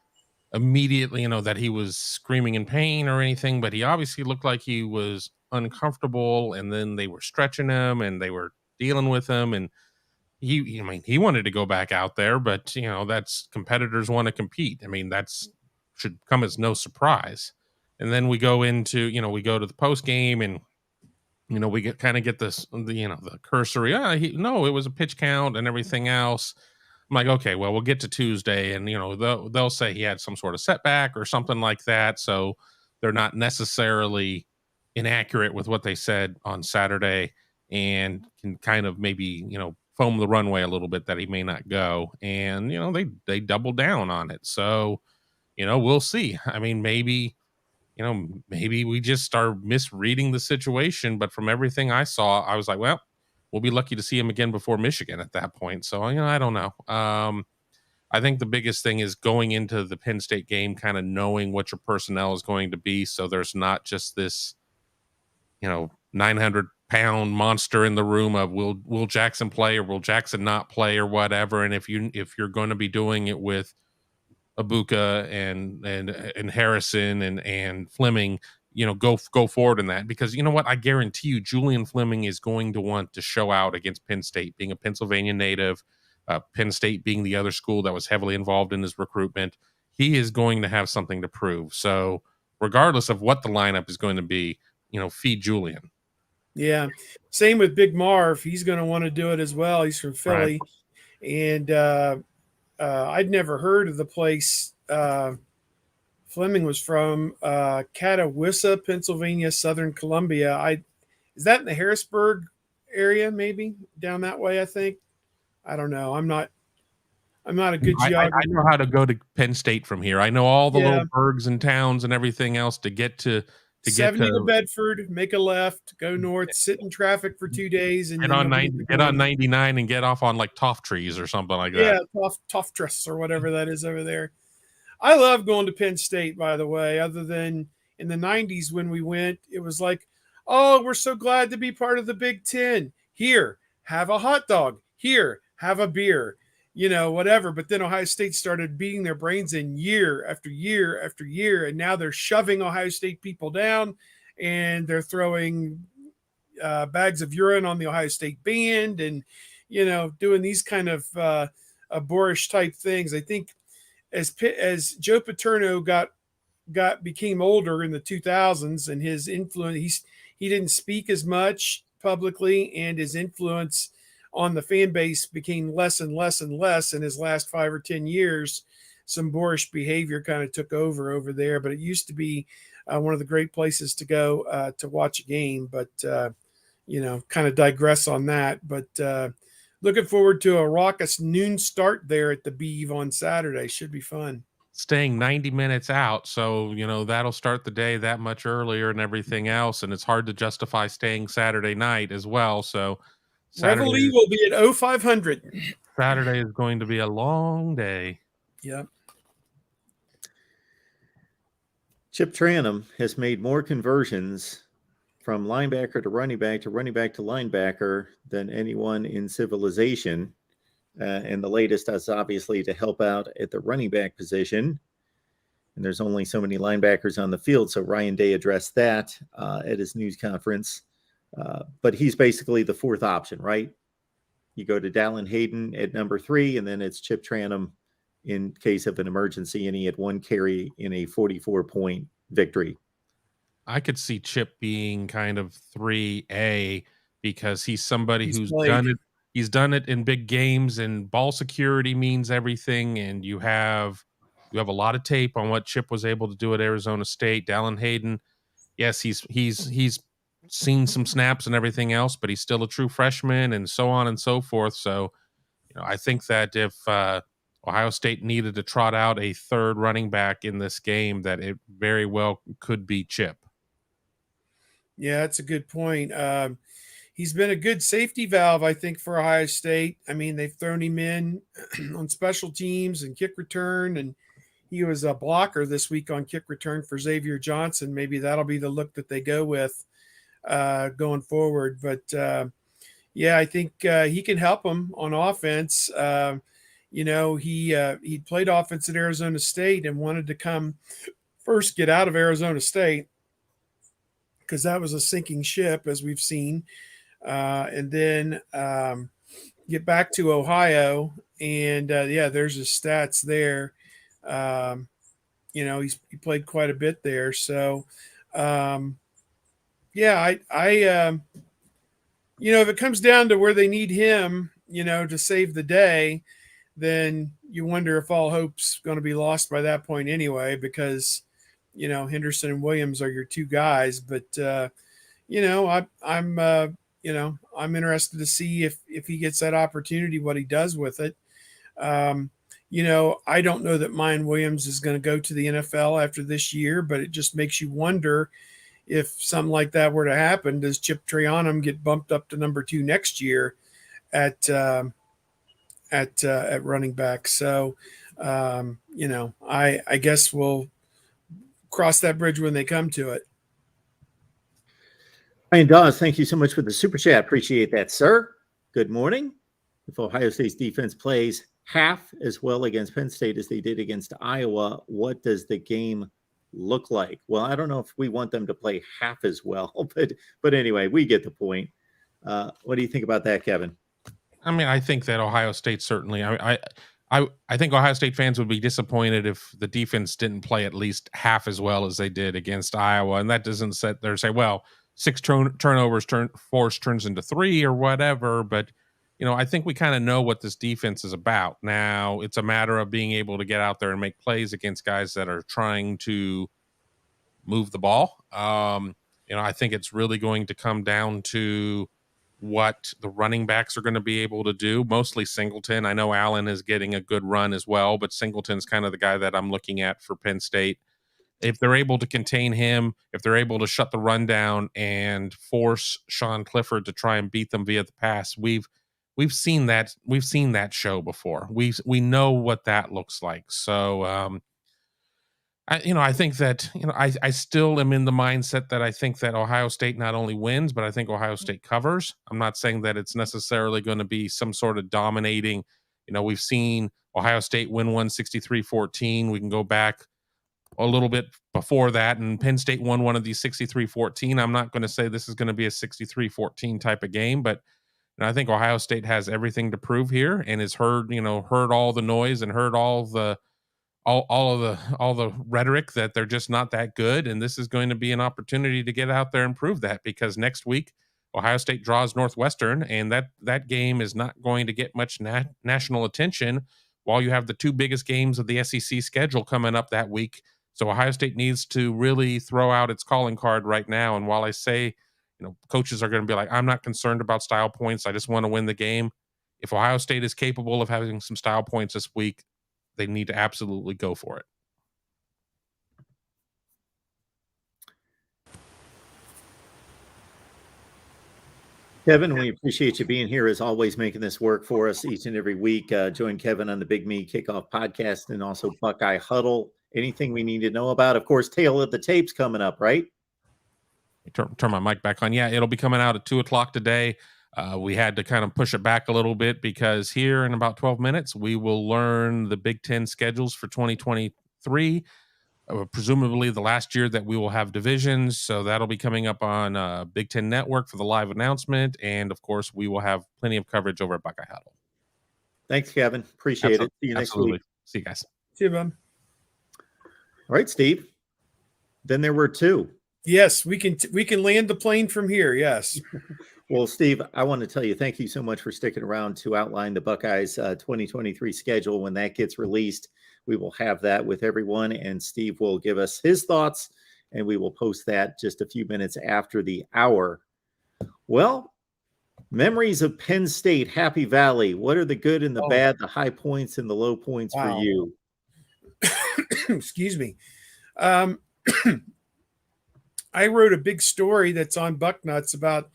immediately, that he was screaming in pain or anything, but he obviously looked like he was uncomfortable, and then they were stretching him and they were dealing with him, and he wanted to go back out there, but that's, competitors want to compete. I mean, that's should come as no surprise. And then we go into, we go to the post game, and we get this, the cursory, no, it was a pitch count and everything else. I'm like, okay, well, we'll get to Tuesday, and they'll say he had some sort of setback or something like that, so they're not necessarily inaccurate with what they said on Saturday, and can kind of maybe foam the runway a little bit that he may not go. And they double down on it, so we'll see. I mean, maybe we just are misreading the situation, but from everything I saw, I was like, well, we'll be lucky to see him again before Michigan at that point. So, I don't know. I think the biggest thing is going into the Penn State game, kind of knowing what your personnel is going to be. So there's not just this, 900 pound monster in the room of will Jackson play or will Jackson not play or whatever. And if you're going to be doing it with Abuka and Harrison and Fleming, go forward in that, because you know what, I guarantee you Julian Fleming is going to want to show out against Penn State, being a Pennsylvania native, Penn State being the other school that was heavily involved in his recruitment. He is going to have something to prove. So regardless of what the lineup is going to be, feed Julian. Yeah. Same with Big Marv. He's going to want to do it as well. He's from Philly. Right. And I'd never heard of the place Fleming was from, Catawissa, Pennsylvania, Southern Columbia. Is that in the Harrisburg area, maybe down that way? I think. I don't know. I'm not a good geographer. I know how to go to Penn State from here. I know all the Yeah. little burgs and towns and everything else to get to 70 to Bedford, make a left, go north, sit in traffic for 2 days, and get on 99 and get off on like Toff Trees or something like that. Yeah, Toftruss or whatever that is over there. I love going to Penn State, by the way, other than in the 90s when we went, it was like, oh, we're so glad to be part of the Big Ten. Here, have a hot dog. Here, have a beer, whatever. But then Ohio State started beating their brains in year after year after year. And now they're shoving Ohio State people down, and they're throwing bags of urine on the Ohio State band and, doing these kind of boorish type things. I think as Joe Paterno became older in the 2000s, and his influence, he didn't speak as much publicly, and his influence on the fan base became less and less and less. In his last 5 or 10 years, some boorish behavior kind of took over there, but it used to be one of the great places to go to watch a game. But kind of digress on that. But looking forward to a raucous noon start there at the Beeve on Saturday. Should be fun. Staying 90 minutes out, so that'll start the day that much earlier and everything else, and it's hard to justify staying Saturday night as well. So Rivalry will be at 0500. Saturday is going to be a long day. Yep. Chip Tranum has made more conversions from linebacker to running back to linebacker than anyone in civilization. And the latest is obviously to help out at the running back position. And there's only so many linebackers on the field. So Ryan Day addressed that at his news conference. But he's basically the fourth option, right? You go to Dallin Hayden at number 3, and then it's Chip Tranum in case of an emergency, and he had 1 carry in a 44-point victory. I could see Chip being kind of 3A because he's somebody who's played. done it. He's done it in big games, and ball security means everything. And you have a lot of tape on what Chip was able to do at Arizona State. Dallin Hayden, yes, he's seen some snaps and everything else, but he's still a true freshman, and so on and so forth. So, I think that if Ohio State needed to trot out a third running back in this game, that it very well could be Chip. Yeah, that's a good point. He's been a good safety valve, I think, for Ohio State. I mean, they've thrown him in on special teams and kick return, and he was a blocker this week on kick return for Xavier Johnson. Maybe that'll be the look that they go with going forward. But, I think he can help them on offense. He played offense at Arizona State and wanted to come first get out of Arizona State because that was a sinking ship, as we've seen. And then get back to Ohio, and there's his stats there. He played quite a bit there. So, if it comes down to where they need him, to save the day, then you wonder if all hope's going to be lost by that point anyway, because, Henderson and Williams are your 2 guys. But, I'm interested to see if he gets that opportunity, what he does with it. I don't know that Mayan Williams is going to go to the NFL after this year, but it just makes you wonder if something like that were to happen. Does Chip Tranum get bumped up to number 2 next year at running back? So, I guess we'll cross that bridge when they come to it. Ryan Dawes, thank you so much for the super chat. Appreciate that, sir. Good morning. If Ohio State's defense plays half as well against Penn State as they did against Iowa, what does the game look like? Well, I don't know if we want them to play half as well, but anyway, we get the point. What do you think about that, Kevin? I mean, I think that Ohio State certainly. I think Ohio State fans would be disappointed if the defense didn't play at least half as well as they did against Iowa, and that doesn't sit there and say, well, six turnovers forced turns into 3 or whatever. But I think we kind of know what this defense is about. Now it's a matter of being able to get out there and make plays against guys that are trying to move the ball. I think it's really going to come down to what the running backs are going to be able to do, mostly Singleton. I know Allen is getting a good run as well, but Singleton's kind of the guy that I'm looking at for Penn State. If they're able to contain him, if they're able to shut the run down and force Sean Clifford to try and beat them via the pass, we've seen that show before. We know what that looks like. So I think that, I still am in the mindset that I think that Ohio State not only wins, but I think Ohio State covers. I'm not saying that it's necessarily going to be some sort of dominating. We've seen Ohio State win 63-14. We can go back a little bit before that, and Penn State won one of these 63-14. I'm not going to say this is going to be a 63-14 type of game, but I think Ohio State has everything to prove here and has heard all the noise and heard all the rhetoric that they're just not that good, and this is going to be an opportunity to get out there and prove that, because next week Ohio State draws Northwestern, and that game is not going to get much national attention while you have the 2 biggest games of the SEC schedule coming up that week. So Ohio State needs to really throw out its calling card right now. And while I say, coaches are going to be like, I'm not concerned about style points, I just want to win the game. If Ohio State is capable of having some style points this week, they need to absolutely go for it. Kevin, we appreciate you being here as always, making this work for us each and every week. Join Kevin on the Big Me Kickoff podcast and also Buckeye Huddle. Anything we need to know about? Of course, Tale of the Tape's coming up, right? Turn my mic back on. Yeah, it'll be coming out at 2:00 today. We had to kind of push it back a little bit because here in about 12 minutes, we will learn the Big Ten schedules for 2023. Presumably the last year that we will have divisions. So that'll be coming up on Big Ten Network for the live announcement. And of course, we will have plenty of coverage over at Buckeye Huddle. Thanks, Kevin. Appreciate it. See you next week. See you guys. See you, bud. All right, Steve. Then there were 2. Yes, we can land the plane from here. Yes. Well, Steve, I want to tell you, thank you so much for sticking around to outline the Buckeyes 2023 schedule. When that gets released, we will have that with everyone, and Steve will give us his thoughts, and we will post that just a few minutes after the hour. Well, memories of Penn State, Happy Valley. What are the good and the bad, the high points and the low points for you? Excuse me. I wrote a big story that's on Bucknuts about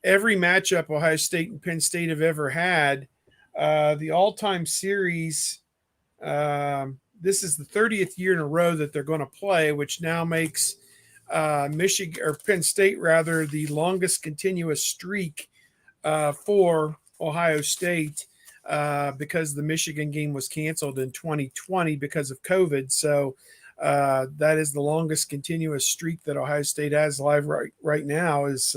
every matchup Ohio State and Penn State have ever had. The all-time series, this is the 30th year in a row that they're going to play, which now makes Michigan, or Penn State rather, the longest continuous streak for Ohio State because the Michigan game was canceled in 2020 because of COVID. So that is the longest continuous streak that Ohio State has live right now is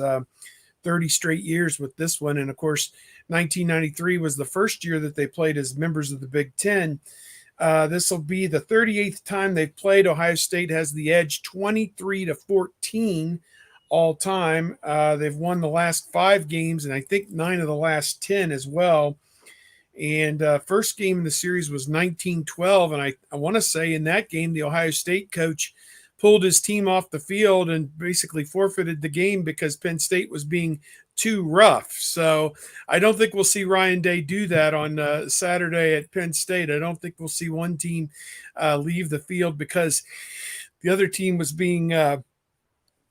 30 straight years with this one. And of course, 1993 was the first year that they played as members of the Big Ten. This will be the 38th time they've played. Ohio State has the edge 23-14 all time. They've won the last 5 games, and I think 9 of the last 10 as well. And first game in the series was 1912. And I want to say in that game, the Ohio State coach pulled his team off the field and basically forfeited the game because Penn State was being too rough. So I don't think we'll see Ryan Day do that on Saturday at Penn State. I don't think we'll see one team leave the field because the other team was being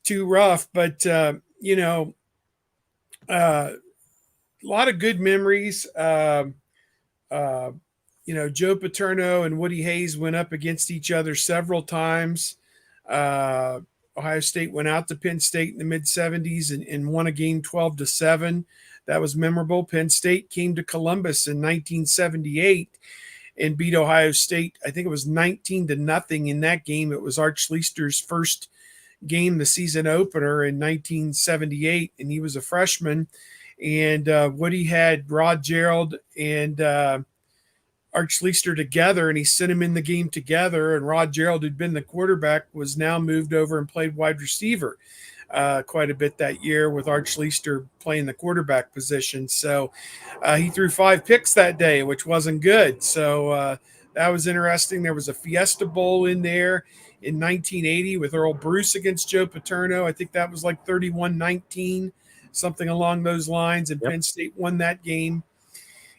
too rough. But, a lot of good memories. Joe Paterno and Woody Hayes went up against each other several times. Ohio State went out to Penn State in the mid-'70s and won a game 12-7. That was memorable. Penn State came to Columbus in 1978 and beat Ohio State. I think it was 19-0 in that game. It was Arch Leister's first game, the season opener in 1978, and he was a freshman. And Woody had Rod Gerald and Arch Leister together, and he sent him in the game together. And Rod Gerald, who'd been the quarterback, was now moved over and played wide receiver quite a bit that year, with Arch Leister playing the quarterback position. So he threw 5 picks that day, which wasn't good. So that was interesting. There was a Fiesta Bowl in there in 1980 with Earl Bruce against Joe Paterno. I think that was like 31-19, something along those lines. And Penn State won that game.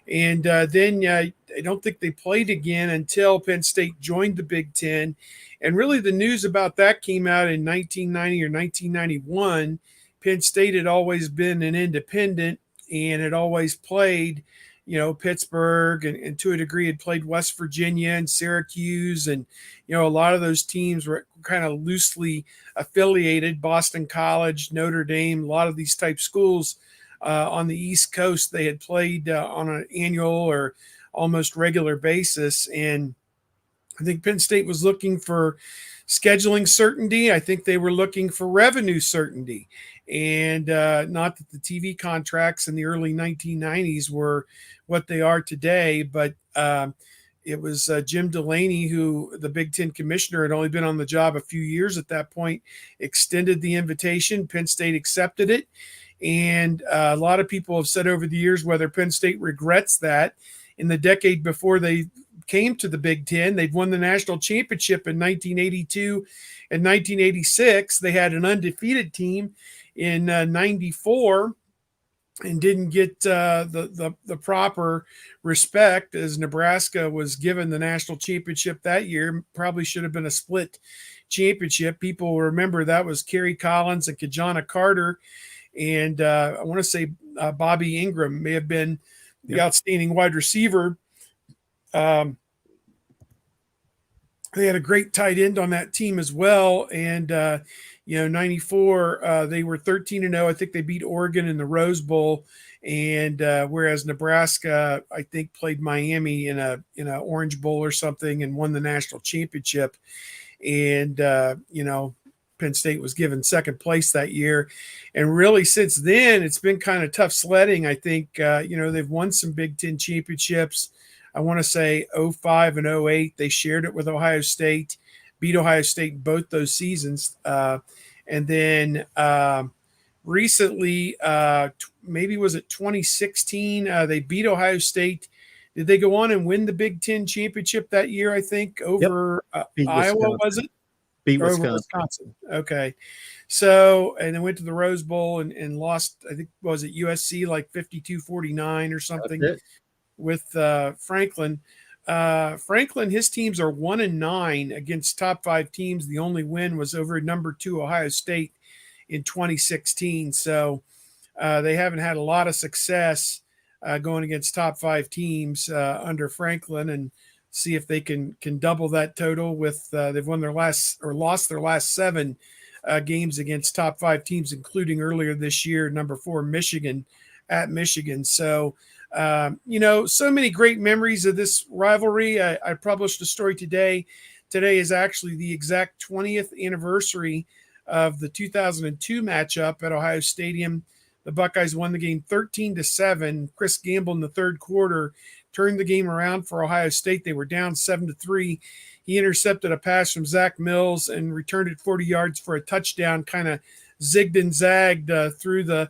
And then I don't think they played again until Penn State joined the Big Ten. And really the news about that came out in 1990 or 1991. Penn State had always been an independent and had always played, Pittsburgh, and to a degree had played West Virginia and Syracuse. And, a lot of those teams were kind of loosely affiliated, Boston College, Notre Dame, a lot of these type schools on the East Coast. They had played on an annual or almost regular basis. And I think Penn State was looking for scheduling certainty. I think they were looking for revenue certainty. And not that the TV contracts in the early 1990s were what they are today, but it was Jim Delaney, who, the Big Ten commissioner, had only been on the job a few years at that point, extended the invitation. Penn State accepted it. And a lot of people have said over the years whether Penn State regrets that. In the decade before they came to the Big Ten, they'd won the national championship in 1982 and 1986. They had an undefeated team in 94 and didn't get the proper respect, as Nebraska was given the national championship that year. Probably should have been a split championship. People remember that was Kerry Collins and Kajana Carter. And I want to say Bobby Ingram may have been the outstanding wide receiver. They had a great tight end on that team as well. And, 94, they were 13-0. I think they beat Oregon in the Rose Bowl. And whereas Nebraska, I think, played Miami in a Orange Bowl or something and won the national championship. And, Penn State was given second place that year. And really since then, it's been kind of tough sledding. I think, they've won some Big Ten championships. I want to say 05 and 08. They shared it with Ohio State, beat Ohio State both those seasons. And then recently, maybe was it 2016, they beat Ohio State. Did they go on and win the Big Ten championship that year, I think, over Iowa, was it? Beat Wisconsin. Okay. So, and then went to the Rose Bowl and lost, I think, was it USC like 52-49 or something with Franklin. Franklin, his teams are 1-9 against top 5 teams. The only win was over number 2 Ohio State in 2016. So they haven't had a lot of success going against top 5 teams under Franklin, and see if they can double that total with they've won lost their last 7 games against top 5 teams, including earlier this year, number 4 Michigan at Michigan. So, so many great memories of this rivalry. I published a story today. Today is actually the exact 20th anniversary of the 2002 matchup at Ohio Stadium. The Buckeyes won the game 13-7. Chris Gamble in the third quarter turned the game around for Ohio State. They were down 7-3. He intercepted a pass from Zach Mills and returned it 40 yards for a touchdown, kind of zigged and zagged through the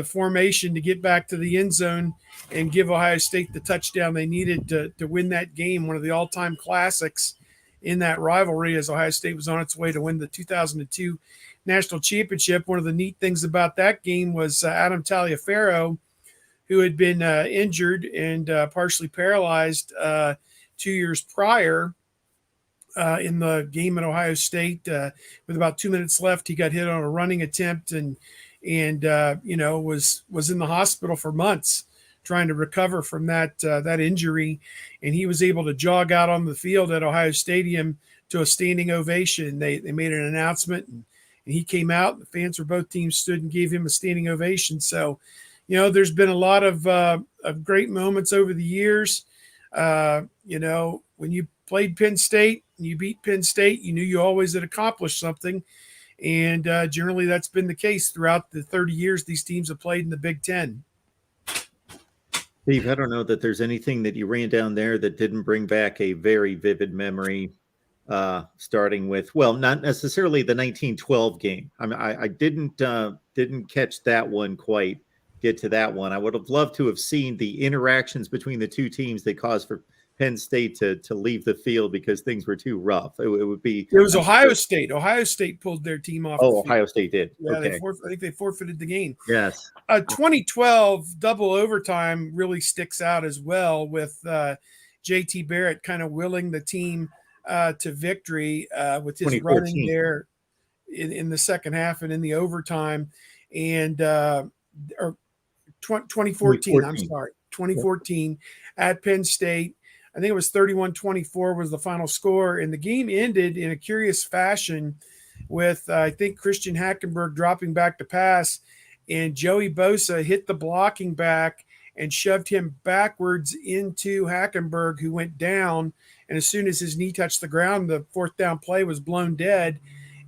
formation to get back to the end zone and give Ohio State the touchdown they needed to win that game, one of the all-time classics in that rivalry, as Ohio State was on its way to win the 2002 national championship. One of the neat things about that game was Adam Taliaferro, who had been injured and partially paralyzed 2 years prior in the game at Ohio State. With about 2 minutes left, he got hit on a running attempt and was in the hospital for months trying to recover from that injury. And he was able to jog out on the field at Ohio Stadium to a standing ovation. They made an announcement, and and he came out, and the fans for both teams stood and gave him a standing ovation. So, there's been a lot of great moments over the years. When you played Penn State and you beat Penn State, you knew you always had accomplished something. And generally that's been the case throughout the 30 years these teams have played in the Big Ten. Steve, I don't know that there's anything that you ran down there that didn't bring back a very vivid memory, starting with, well, not necessarily the 1912 game. I mean, I didn't catch that one quite, get to that one. I would have loved to have seen the interactions between the two teams that caused for Penn State to leave the field because things were too rough. It would be. It was Ohio State. Ohio State pulled their team off. Oh, Ohio State did. Yeah, okay. I think they forfeited the game. Yes. 2012 double overtime really sticks out as well, with JT Barrett kind of willing the team to victory with his running there in the second half and in the overtime. And or 2014, I'm sorry, 2014 at Penn State. I think it was 31-24 was the final score. And the game ended in a curious fashion with, I think, Christian Hackenberg dropping back to pass, and Joey Bosa hit the blocking back and shoved him backwards into Hackenberg, who went down. And as soon as his knee touched the ground, the fourth down play was blown dead.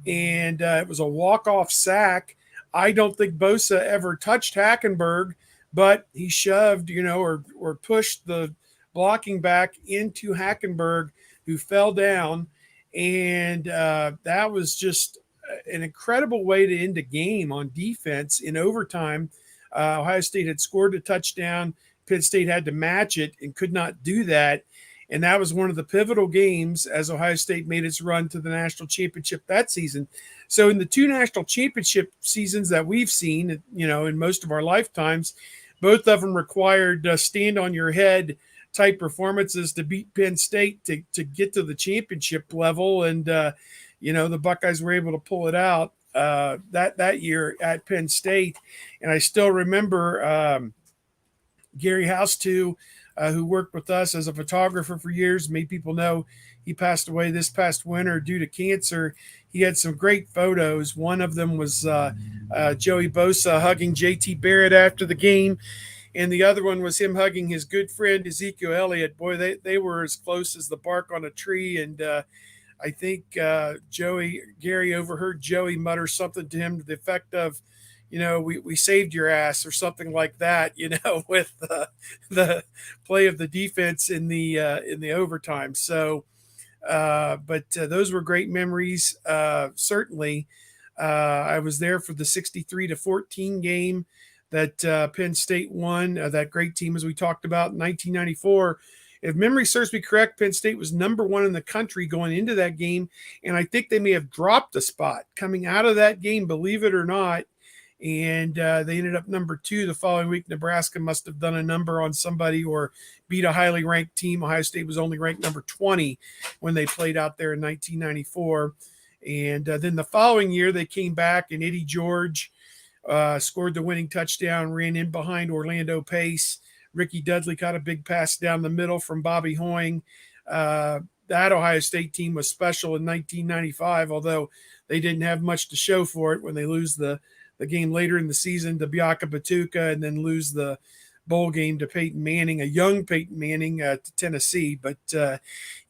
And it was a walk-off sack. I don't think Bosa ever touched Hackenberg, but he shoved, or pushed the blocking back into Hackenberg, who fell down. And that was just an incredible way to end a game on defense in overtime. Ohio State had scored a touchdown. Penn State had to match it and could not do that. And that was one of the pivotal games as Ohio State made its run to the national championship that season. So in the two national championship seasons that we've seen, in most of our lifetimes, both of them required stand on your head type performances to beat Penn State to get to the championship level. And, the Buckeyes were able to pull it out that year at Penn State. And I still remember Gary House-Two, who worked with us as a photographer for years, made people know he passed away this past winter due to cancer. He had some great photos. One of them was Joey Bosa hugging JT Barrett after the game. And the other one was him hugging his good friend Ezekiel Elliott. Boy, they were as close as the bark on a tree. And I think Gary overheard Joey mutter something to him to the effect of, we saved your ass, or something like that, with the play of the defense in the overtime. So, but those were great memories. Certainly, I was there for the 63-14 game that Penn State won. That great team, as we talked about, in 1994. If memory serves me correct, Penn State was number one in the country going into that game, and I think they may have dropped a spot coming out of that game, believe it or not. And they ended up number 2 the following week. Nebraska must have done a number on somebody or beat a highly ranked team. Ohio State was only ranked number 20 when they played out there in 1994. And then the following year, they came back, and Eddie George scored the winning touchdown, ran in behind Orlando Pace. Ricky Dudley caught a big pass down the middle from Bobby Hoying. That Ohio State team was special in 1995, although they didn't have much to show for it when they lose the game later in the season to Biaka Batuka, and then lose the bowl game to Peyton Manning, a young Peyton Manning, to Tennessee. But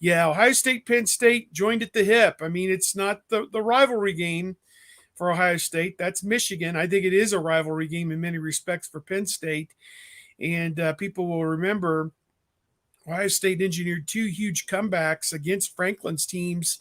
Ohio State, Penn State joined at the hip. I mean, it's not the rivalry game for Ohio State. That's Michigan. I think it is a rivalry game in many respects for Penn State. And people will remember Ohio State engineered 2 huge comebacks against Franklin's teams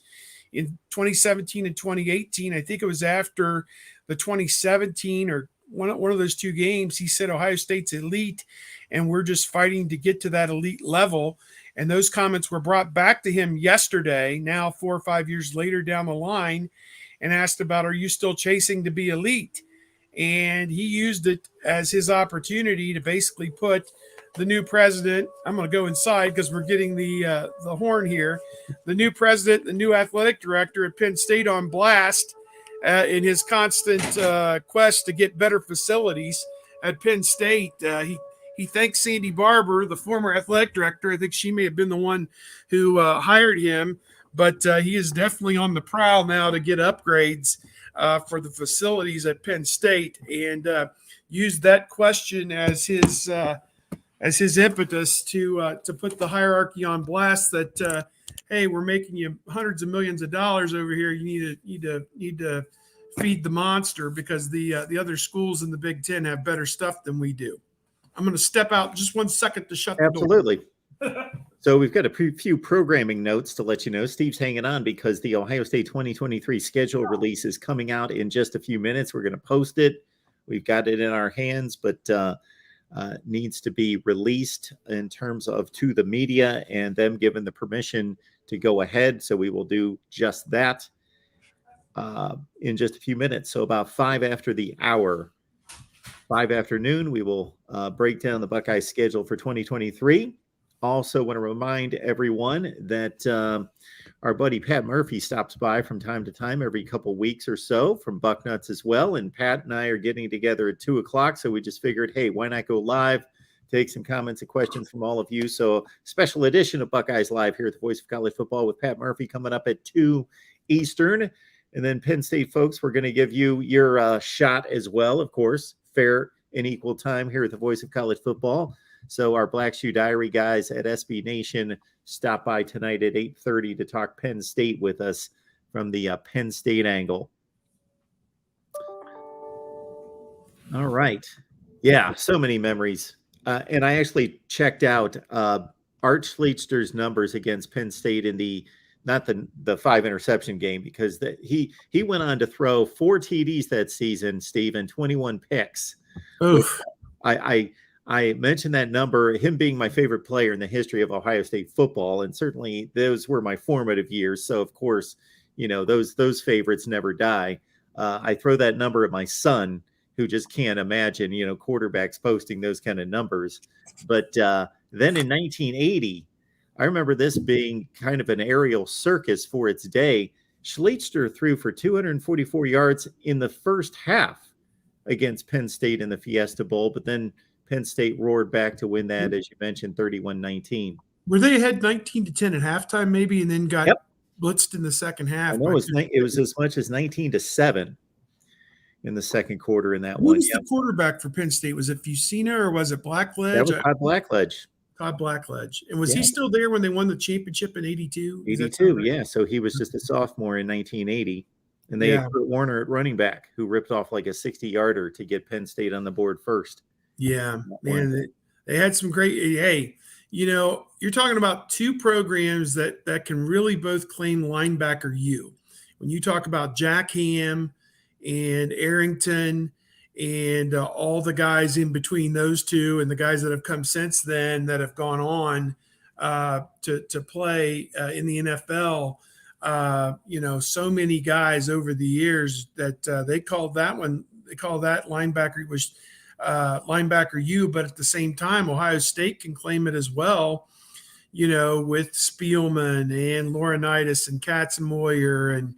in 2017 and 2018. I think it was after the 2017 or one of those 2 games. He said Ohio State's elite, and we're just fighting to get to that elite level. And those comments were brought back to him yesterday, now 4 or 5 years later down the line, and asked about, are you still chasing to be elite? And he used it as his opportunity to basically put the new president, I'm going to go inside because we're getting the horn here, the new president, the new athletic director at Penn State on blast in his constant quest to get better facilities at Penn State. He thanks Sandy Barber, the former athletic director. I think she may have been the one who hired him, but he is definitely on the prowl now to get upgrades. for the facilities at Penn State, and used that question as his impetus to put the hierarchy on blast. That hey, we're making you hundreds of millions of dollars over here. You need to feed the monster, because the other schools in the Big Ten have better stuff than we do. I'm going to step out just 1 second to shut the door. Absolutely. So we've got a few programming notes to let you know. Steve's hanging on because the Ohio State 2023 schedule release is coming out in just a few minutes. We're going to post it. We've got it in our hands, but needs to be released in terms of to the media and them given the permission to go ahead. So we will do just that in just a few minutes. So about 5 after the hour, 5 afternoon, we will break down the Buckeye schedule for 2023. Also want to remind everyone that our buddy Pat Murphy stops by from time to time every couple weeks or so from Bucknuts as well. And Pat and I are getting together at 2 o'clock. So we just figured, hey, why not go live, take some comments and questions from all of you. So special edition of Buckeyes Live here at the Voice of College Football with Pat Murphy coming up at 2 Eastern. And then Penn State folks, we're going to give you your shot as well, of course, fair and equal time here at the Voice of College Football. So our Black Shoe Diary guys at SB Nation stop by tonight at 8:30 to talk Penn State with us from the Penn State angle. All right. Yeah, so many memories. And I actually checked out Art Schleicher's numbers against Penn State in not the 5 interception game, because he went on to throw 4 TDs that season, Steve, and 21 picks. Oof. I mentioned that number, him being my favorite player in the history of Ohio State football, and certainly those were my formative years. So of course, those favorites never die. I throw that number at my son, who just can't imagine, quarterbacks posting those kind of numbers. But then in 1980, I remember this being kind of an aerial circus for its day. Schleicher threw for 244 yards in the first half against Penn State in the Fiesta Bowl, but then Penn State roared back to win that, as you mentioned, 31-19. Were they ahead 19-10 at halftime, maybe, and then got blitzed in the second half? I know it was as much as 19-7 in the second quarter in that Who one. was the quarterback for Penn State? Was it Fusina or was it Blackledge? That was Todd Blackledge. Todd Blackledge. And was he still there when they won the championship in 82? 82, yeah. So he was just a sophomore in 1980. And they had Kurt Warner at running back, who ripped off like a 60-yarder to get Penn State on the board first. Yeah, man, they had some great. Hey, you're talking about 2 programs that can really both claim linebacker U. When you talk about Jack Ham and Arrington and all the guys in between those 2 and the guys that have come since then that have gone on to play in the NFL, so many guys over the years that they called that linebacker was linebacker U, but at the same time, Ohio State can claim it as well, with Spielman and Laurinaitis and Katzenmoyer and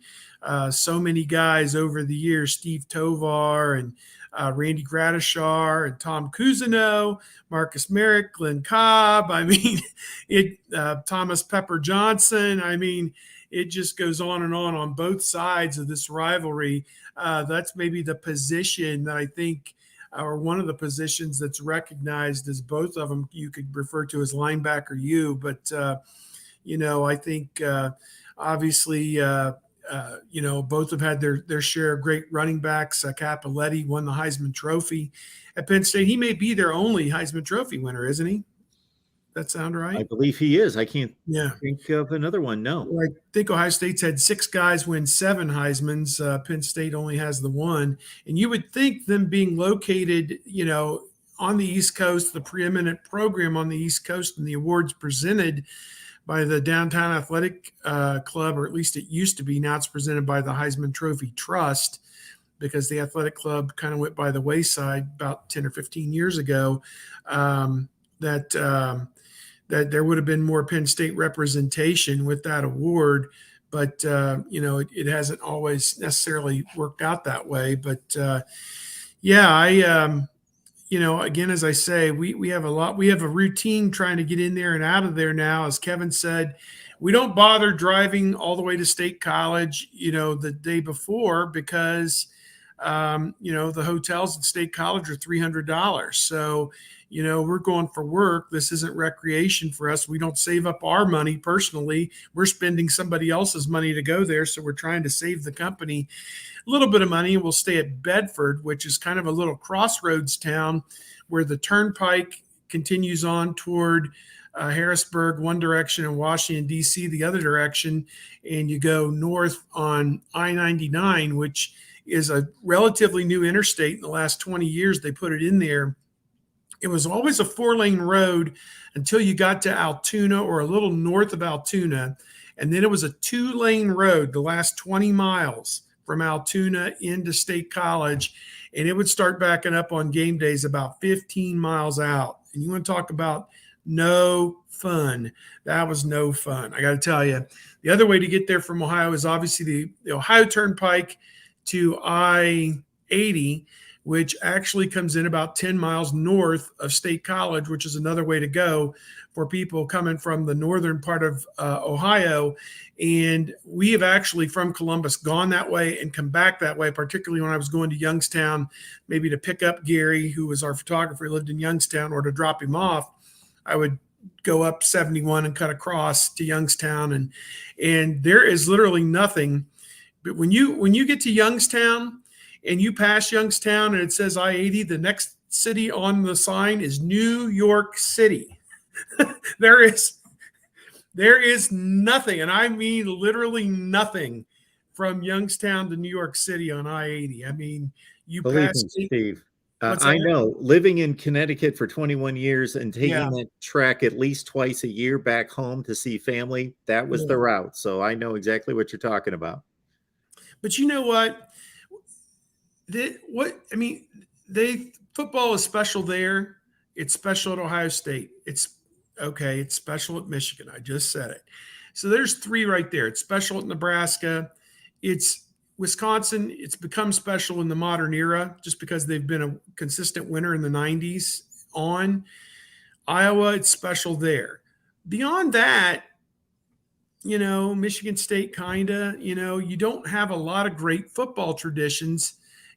so many guys over the years, Steve Tovar and Randy Gradishar and Tom Cousineau, Marcus Merrick, Glenn Cobb. I mean, Thomas Pepper Johnson. I mean, it just goes on and on both sides of this rivalry. That's maybe the position that I think, or one of the positions that's recognized as both of them you could refer to as linebacker U. But, I think obviously, both have had their share of great running backs. Capoletti won the Heisman Trophy at Penn State. He may be their only Heisman Trophy winner, isn't he? That sound right? I believe he is. I can't think of another one. No. I think Ohio State's had 6 guys win 7 Heismans. Penn State only has the 1. And you would think them being located, on the East Coast, the preeminent program on the East Coast, and the awards presented by the Downtown Athletic Club, or at least it used to be. Now it's presented by the Heisman Trophy Trust, because the athletic club kind of went by the wayside about 10 or 15 years ago, that there would have been more Penn State representation with that award. But, it hasn't always necessarily worked out that way. But, again, as I say, we have a routine trying to get in there and out of there now. As Kevin said, we don't bother driving all the way to State College, the day before because, the hotels at State College are $300. So, we're going for work. This isn't recreation for us. We don't save up our money personally. We're spending somebody else's money to go there. So we're trying to save the company a little bit of money. We'll stay at Bedford, which is kind of a little crossroads town where the turnpike continues on toward Harrisburg one direction and Washington, D.C. the other direction. And you go north on I-99, which is a relatively new interstate. In the last 20 years, they put it in there. It was always a 4-lane road until you got to Altoona or a little north of Altoona. And then it was a 2-lane road the last 20 miles from Altoona into State College. And it would start backing up on game days about 15 miles out. And you want to talk about no fun. That was no fun. I got to tell you, the other way to get there from Ohio is obviously the Ohio Turnpike to I-80, which actually comes in about 10 miles north of State College, which is another way to go for people coming from the northern part of Ohio. And we have actually from Columbus gone that way and come back that way, particularly when I was going to Youngstown, maybe to pick up Gary, who was our photographer, lived in Youngstown, or to drop him off. I would go up 71 and cut across to Youngstown. And there is literally nothing. But when you get to Youngstown, and you pass Youngstown and it says I-80, the next city on the sign is New York City. There is nothing, and I mean literally nothing, from Youngstown to New York City on I-80. I mean, you Believe pass me, Steve. What's I that? know, living in Connecticut for 21 years and taking Yeah. that track at least twice a year back home to see family, that was the Yeah. route. So I know exactly what you're talking about. But you know what? Football is special there. It's special at Ohio State. It's special at Michigan. I just said it. So there's 3 right there. It's special at Nebraska. It's Wisconsin. It's become special in the modern era just because they've been a consistent winner in the 90s on. Iowa, it's special there. Beyond that, Michigan State you don't have a lot of great football traditions.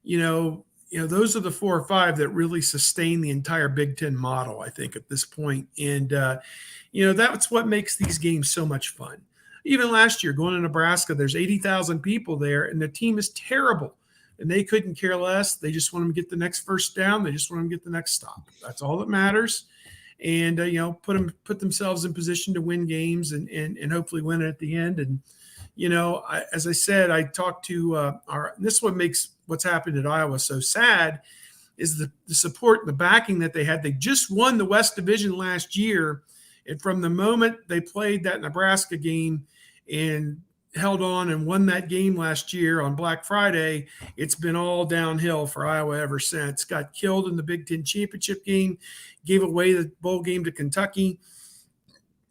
Those are the 4 or 5 that really sustain the entire Big Ten model, I think, at this point. And, that's what makes these games so much fun. Even last year, going to Nebraska, there's 80,000 people there, and the team is terrible. And they couldn't care less. They just want them to get the next first down. They just want them to get the next stop. That's all that matters. And, put themselves in position to win games and hopefully win it at the end. And, as I said, I talked to this is what makes what's happened at Iowa so sad is the support and the backing that they had. They just won the West Division last year. And from the moment they played that Nebraska game and held on and won that game last year on Black Friday, it's been all downhill for Iowa ever since. Got killed in the Big Ten championship game, gave away the bowl game to Kentucky,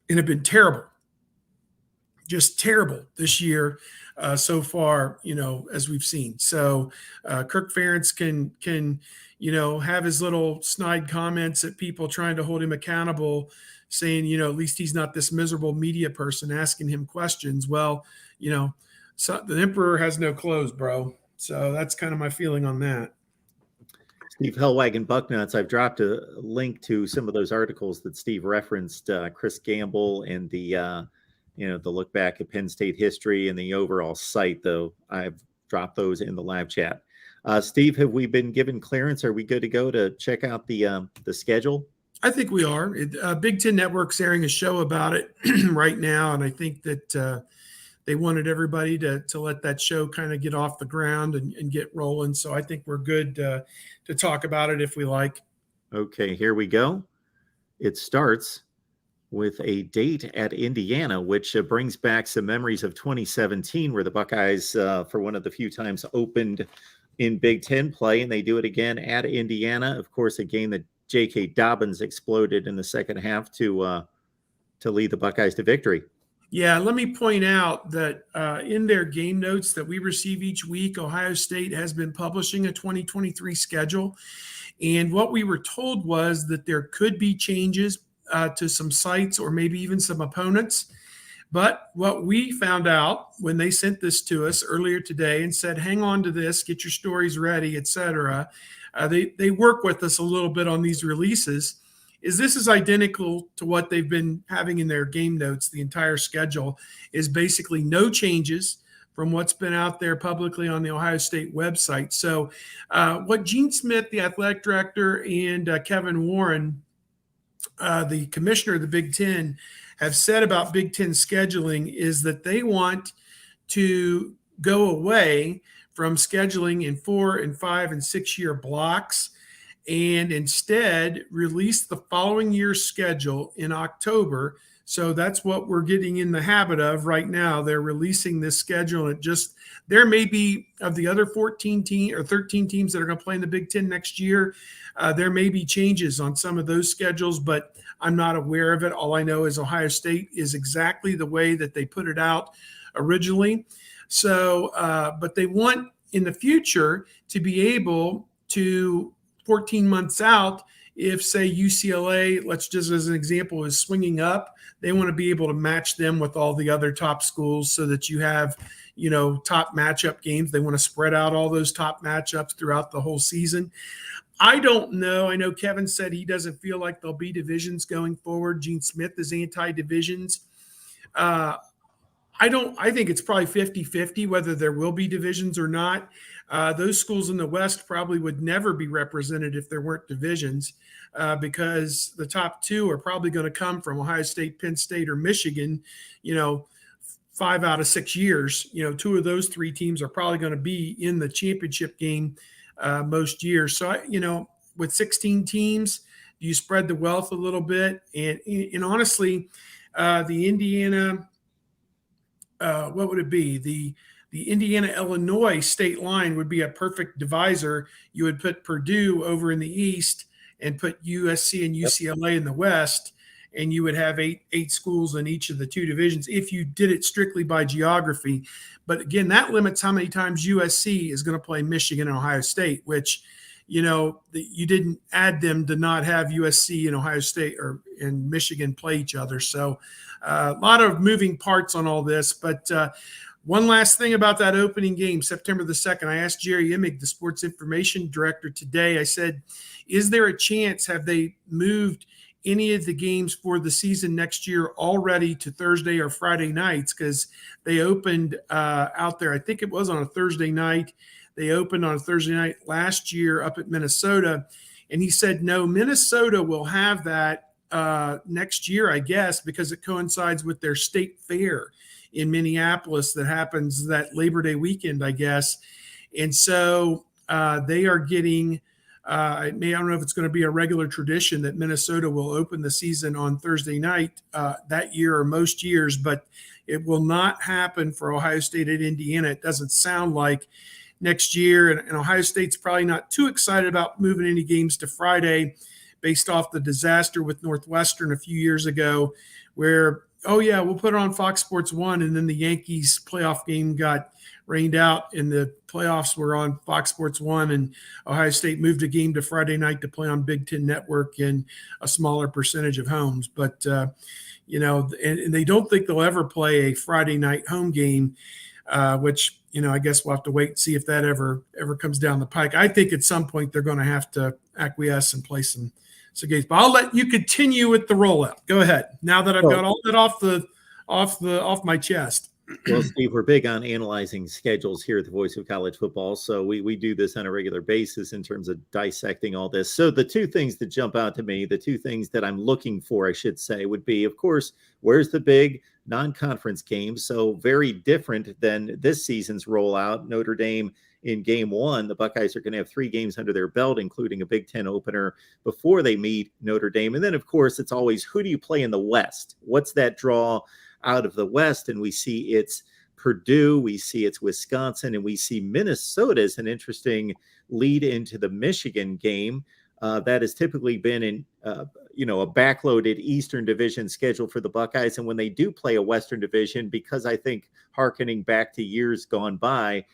and have been terrible. Just terrible this year so far, as we've seen. So Kirk Ferentz can have his little snide comments at people trying to hold him accountable, saying, at least he's not this miserable media person asking him questions. Well, so the emperor has no clothes, bro. So that's kind of my feeling on that. Steve Hellwagon Bucknuts, I've dropped a link to some of those articles that Steve referenced, Chris Gamble and the look back at Penn State history and the overall site, though. I've dropped those in the live chat. Steve, have we been given clearance? Are we good to go to check out the schedule? I think we are. Big Ten Network's airing a show about it right now, and I think that they wanted everybody to let that show kind of get off the ground and get rolling. So I think we're good to talk about it if we like. Okay, here we go. It starts with a date at Indiana, which brings back some memories of 2017, where the Buckeyes, for one of the few times, opened in Big Ten play, and they do it again at Indiana. Of course, a game that J.K. Dobbins exploded in the second half to lead the Buckeyes to victory. Yeah, let me point out that in their game notes that we receive each week, Ohio State has been publishing a 2023 schedule. And what we were told was that there could be changes to some sites or maybe even some opponents. But what we found out when they sent this to us earlier today and said, hang on to this, get your stories ready, etc. They work with us a little bit on these releases. This is identical to what they've been having in their game notes. The entire schedule is basically no changes from what's been out there publicly on the Ohio State website. So what Gene Smith, the athletic director, and Kevin Warren, the commissioner of the Big Ten, have said about Big Ten scheduling is that they want to go away from scheduling in 4 and 5 and 6 year blocks and instead release the following year's schedule in October. So that's what we're getting in the habit of right now. They're releasing this schedule. And there may be, of the other 14 teams or 13 teams that are going to play in the Big Ten next year, there may be changes on some of those schedules, but I'm not aware of it. All I know is Ohio State is exactly the way that they put it out originally. So, but they want in the future to be able to 14 months out, if say UCLA, let's just as an example, is swinging up, they want to be able to match them with all the other top schools so that you have, top matchup games. They want to spread out all those top matchups throughout the whole season. I don't know. I know Kevin said he doesn't feel like there'll be divisions going forward. Gene Smith is anti-divisions. I think it's probably 50-50 whether there will be divisions or not. Those schools in the West probably would never be represented if there weren't divisions because the top two are probably going to come from Ohio State, Penn State, or Michigan, 5 out of 6 years. 2 of those 3 teams are probably going to be in the championship game most years. So, with 16 teams, you spread the wealth a little bit. And honestly, the Indiana what would it be? The Indiana-Illinois state line would be a perfect divisor. You would put Purdue over in the East and put USC and UCLA in the West, and you would have eight schools in each of the 2 divisions if you did it strictly by geography. But again, that limits how many times USC is going to play Michigan and Ohio State, which, you didn't add them to not have USC and Ohio State and Michigan play each other. So a lot of moving parts on all this. But one last thing about that opening game, September the 2nd, I asked Jerry Imig, the sports information director, today. I said, is there a chance, have they moved any of the games for the season next year already to Thursday or Friday nights? Because they opened out there, I think it was on a Thursday night. They opened on a Thursday night last year up at Minnesota. And he said, no, Minnesota will have that next year, I guess, because it coincides with their state fair in Minneapolis that happens that Labor Day weekend, I guess. And so they are getting, I don't know if it's going to be a regular tradition that Minnesota will open the season on Thursday night that year or most years, but it will not happen for Ohio State at Indiana. It doesn't sound like next year. And Ohio State's probably not too excited about moving any games to Friday based off the disaster with Northwestern a few years ago where, oh, yeah, we'll put it on Fox Sports 1, and then the Yankees playoff game got rained out, and the playoffs were on Fox Sports 1, and Ohio State moved a game to Friday night to play on Big Ten Network in a smaller percentage of homes. But, and they don't think they'll ever play a Friday night home game, which, I guess we'll have to wait and see if that ever comes down the pike. I think at some point they're going to have to acquiesce and play some games. But I'll let you continue with the rollout. Go ahead. Now that I've got all that off my chest. Well, Steve, we're big on analyzing schedules here at the Voice of College Football. So we do this on a regular basis in terms of dissecting all this. So the 2 things that jump out to me, the 2 things that I'm looking for, I should say, would be, of course, where's the big non-conference games? So very different than this season's rollout. Notre Dame in game 1, the Buckeyes are going to have 3 games under their belt, including a Big Ten opener before they meet Notre Dame. And then, of course, it's always, who do you play in the West? What's that draw out of the West? And we see it's Purdue, we see it's Wisconsin, and we see Minnesota as an interesting lead into the Michigan game. That has typically been in, a backloaded Eastern Division schedule for the Buckeyes. And when they do play a Western Division, because I think hearkening back to years gone by,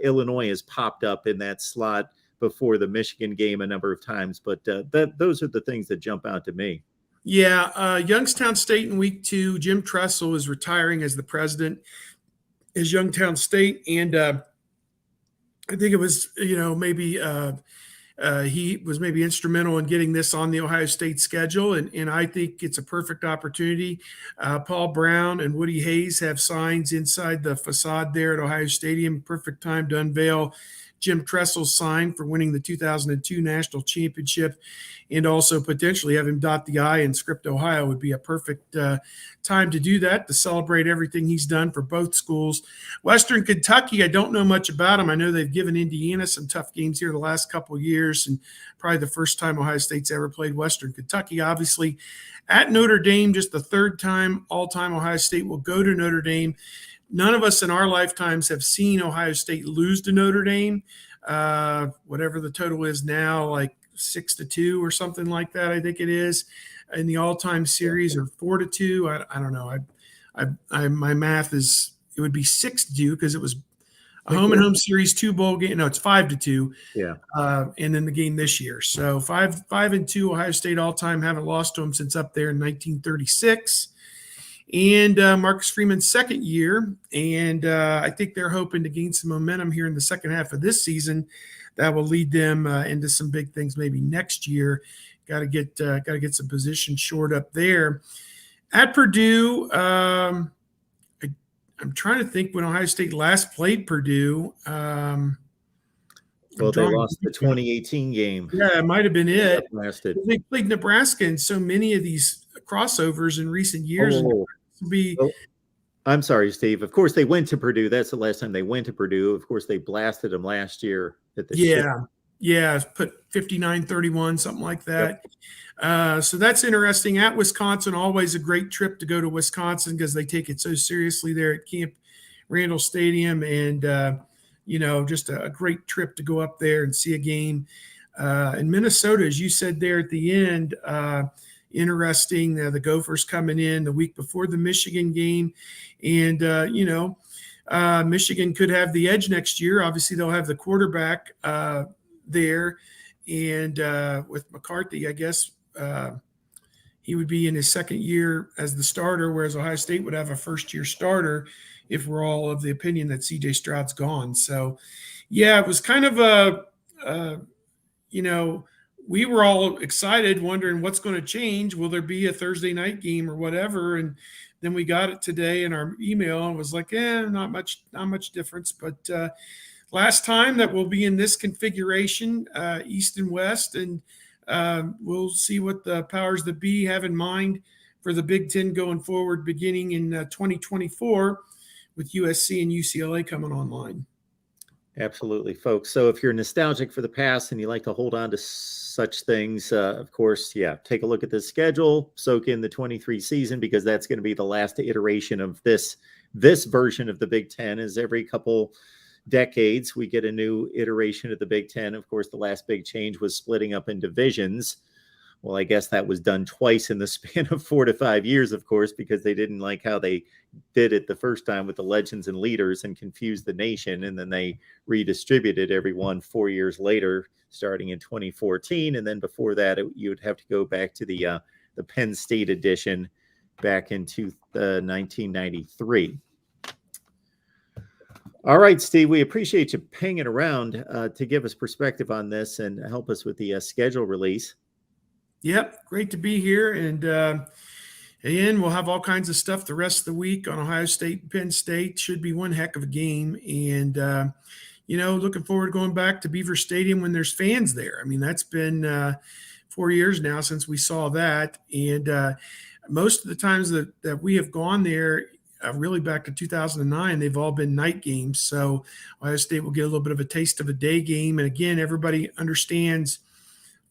Illinois has popped up in that slot before the Michigan game a number of times. But those are the things that jump out to me. Yeah, Youngstown State in week 2. Jim Tressel is retiring as the president as Youngstown State, and I think it was, maybe he was maybe instrumental in getting this on the Ohio State schedule, and I think it's a perfect opportunity. Paul Brown and Woody Hayes have signs inside the facade there at Ohio Stadium. Perfect time to unveil Jim Tressel's sign for winning the 2002 national championship, and also potentially have him dot the I in Script, Ohio would be a perfect time to do that, to celebrate everything he's done for both schools. Western Kentucky, I don't know much about them. I know they've given Indiana some tough games here the last couple of years, and probably the first time Ohio State's ever played Western Kentucky. Obviously, at Notre Dame, just the third time all-time Ohio State will go to Notre Dame. None of us in our lifetimes have seen Ohio State lose to Notre Dame. Whatever the total is now, like 6-2 or something like that, I think it is, in the all-time series, or 4-2. I don't know. My math is, it would be 6-2 because it was a home and home series, 2 bowl game. No, it's 5-2. Yeah. And then the game this year. So 5-2 Ohio State all-time. Haven't lost to them since up there in 1936. And Marcus Freeman's second year, and I think they're hoping to gain some momentum here in the second half of this season that will lead them into some big things maybe next year. Got to get some position shored up there. At Purdue, I'm trying to think when Ohio State last played Purdue. Well, they lost the 2018 game. Yeah, it might have been it. Lasted. They played Nebraska in so many of these crossovers in recent years. I'm sorry, Steve. Of course, they went to Purdue. That's the last time they went to Purdue. Of course, they blasted them last year at the put 59-31, something like that. Yep. So that's interesting. At Wisconsin, always a great trip to go to Wisconsin because they take it so seriously there at Camp Randall Stadium, and just a great trip to go up there and see a game. In Minnesota, as you said there at the end, interesting. The Gophers coming in the week before the Michigan game, and Michigan could have the edge next year. Obviously, they'll have the quarterback there, and with McCarthy, I guess he would be in his second year as the starter, whereas Ohio State would have a first-year starter if we're all of the opinion that C.J. Stroud's gone. So, yeah, it was kind of we were all excited, wondering what's going to change. Will there be a Thursday night game or whatever? And then we got it today in our email and was like, not much difference. But last time that we'll be in this configuration, East and West, and we'll see what the powers that be have in mind for the Big Ten going forward, beginning in 2024 with USC and UCLA coming online. Absolutely, folks. So if you're nostalgic for the past and you like to hold on to such things, of course, take a look at this schedule, soak in the 23 season, because that's going to be the last iteration of this version of the Big Ten. Is every couple decades we get a new iteration of the Big Ten. Of course, the last big change was splitting up in divisions. Well, I guess that was done twice in the span of 4 to 5 years, of course, because they didn't like how they did it the first time with the legends and leaders and confused the nation. And then they redistributed everyone 4 years later, starting in 2014. And then before that, you would have to go back to the Penn State edition back in 1993. All right, Steve, we appreciate you hanging around to give us perspective on this and help us with the schedule release. Yep, great to be here. And again, we'll have all kinds of stuff the rest of the week on Ohio State and Penn State. Should be one heck of a game. And, looking forward to going back to Beaver Stadium when there's fans there. I mean, that's been 4 years now since we saw that. And most of the times that we have gone there, really back to 2009, they've all been night games. So Ohio State will get a little bit of a taste of a day game. And again, everybody understands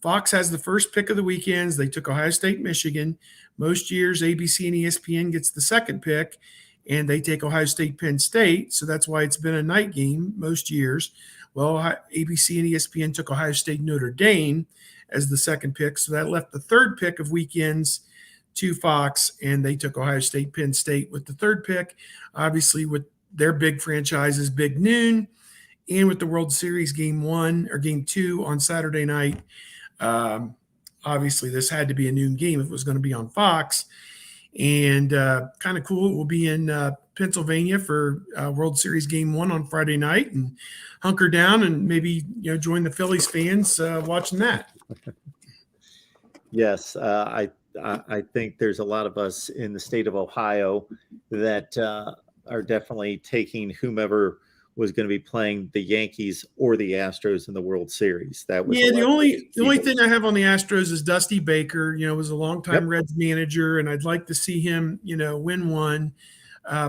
Fox has the first pick of the weekends. They took Ohio State, Michigan. Most years, ABC and ESPN gets the second pick, and they take Ohio State, Penn State. So that's why it's been a night game most years. Well, ABC and ESPN took Ohio State, Notre Dame as the second pick. So that left the third pick of weekends to Fox, and they took Ohio State, Penn State with the third pick. Obviously, with their big franchises, Big Noon, and with the World Series game 1 or game 2 on Saturday night. obviously this had to be a noon game if it was going to be on Fox. And kind of cool. We'll be in Pennsylvania for World Series Game 1 on Friday night, and hunker down and maybe join the Phillies fans watching that. Yes, I think there's a lot of us in the state of Ohio that are definitely taking whomever was going to be playing the Yankees or the Astros in the World Series. That was the only thing I have on the Astros is Dusty Baker. Was a longtime Reds manager, and I'd like to see him win one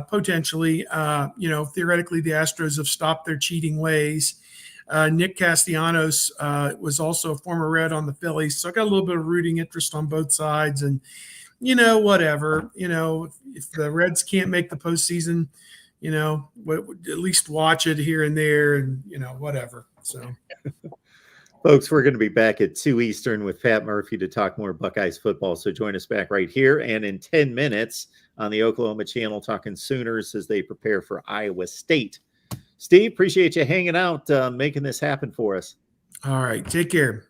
potentially. Theoretically, the Astros have stopped their cheating ways. Nick Castellanos was also a former Red on the Phillies, so I got a little bit of rooting interest on both sides. And whatever, if the Reds can't make the postseason, at least watch it here and there, and whatever. So, folks, we're going to be back at 2 Eastern with Pat Murphy to talk more Buckeyes football. So join us back right here, and in 10 minutes on the Oklahoma channel, talking Sooners as they prepare for Iowa State. Steve, appreciate you hanging out, making this happen for us. All right, take care.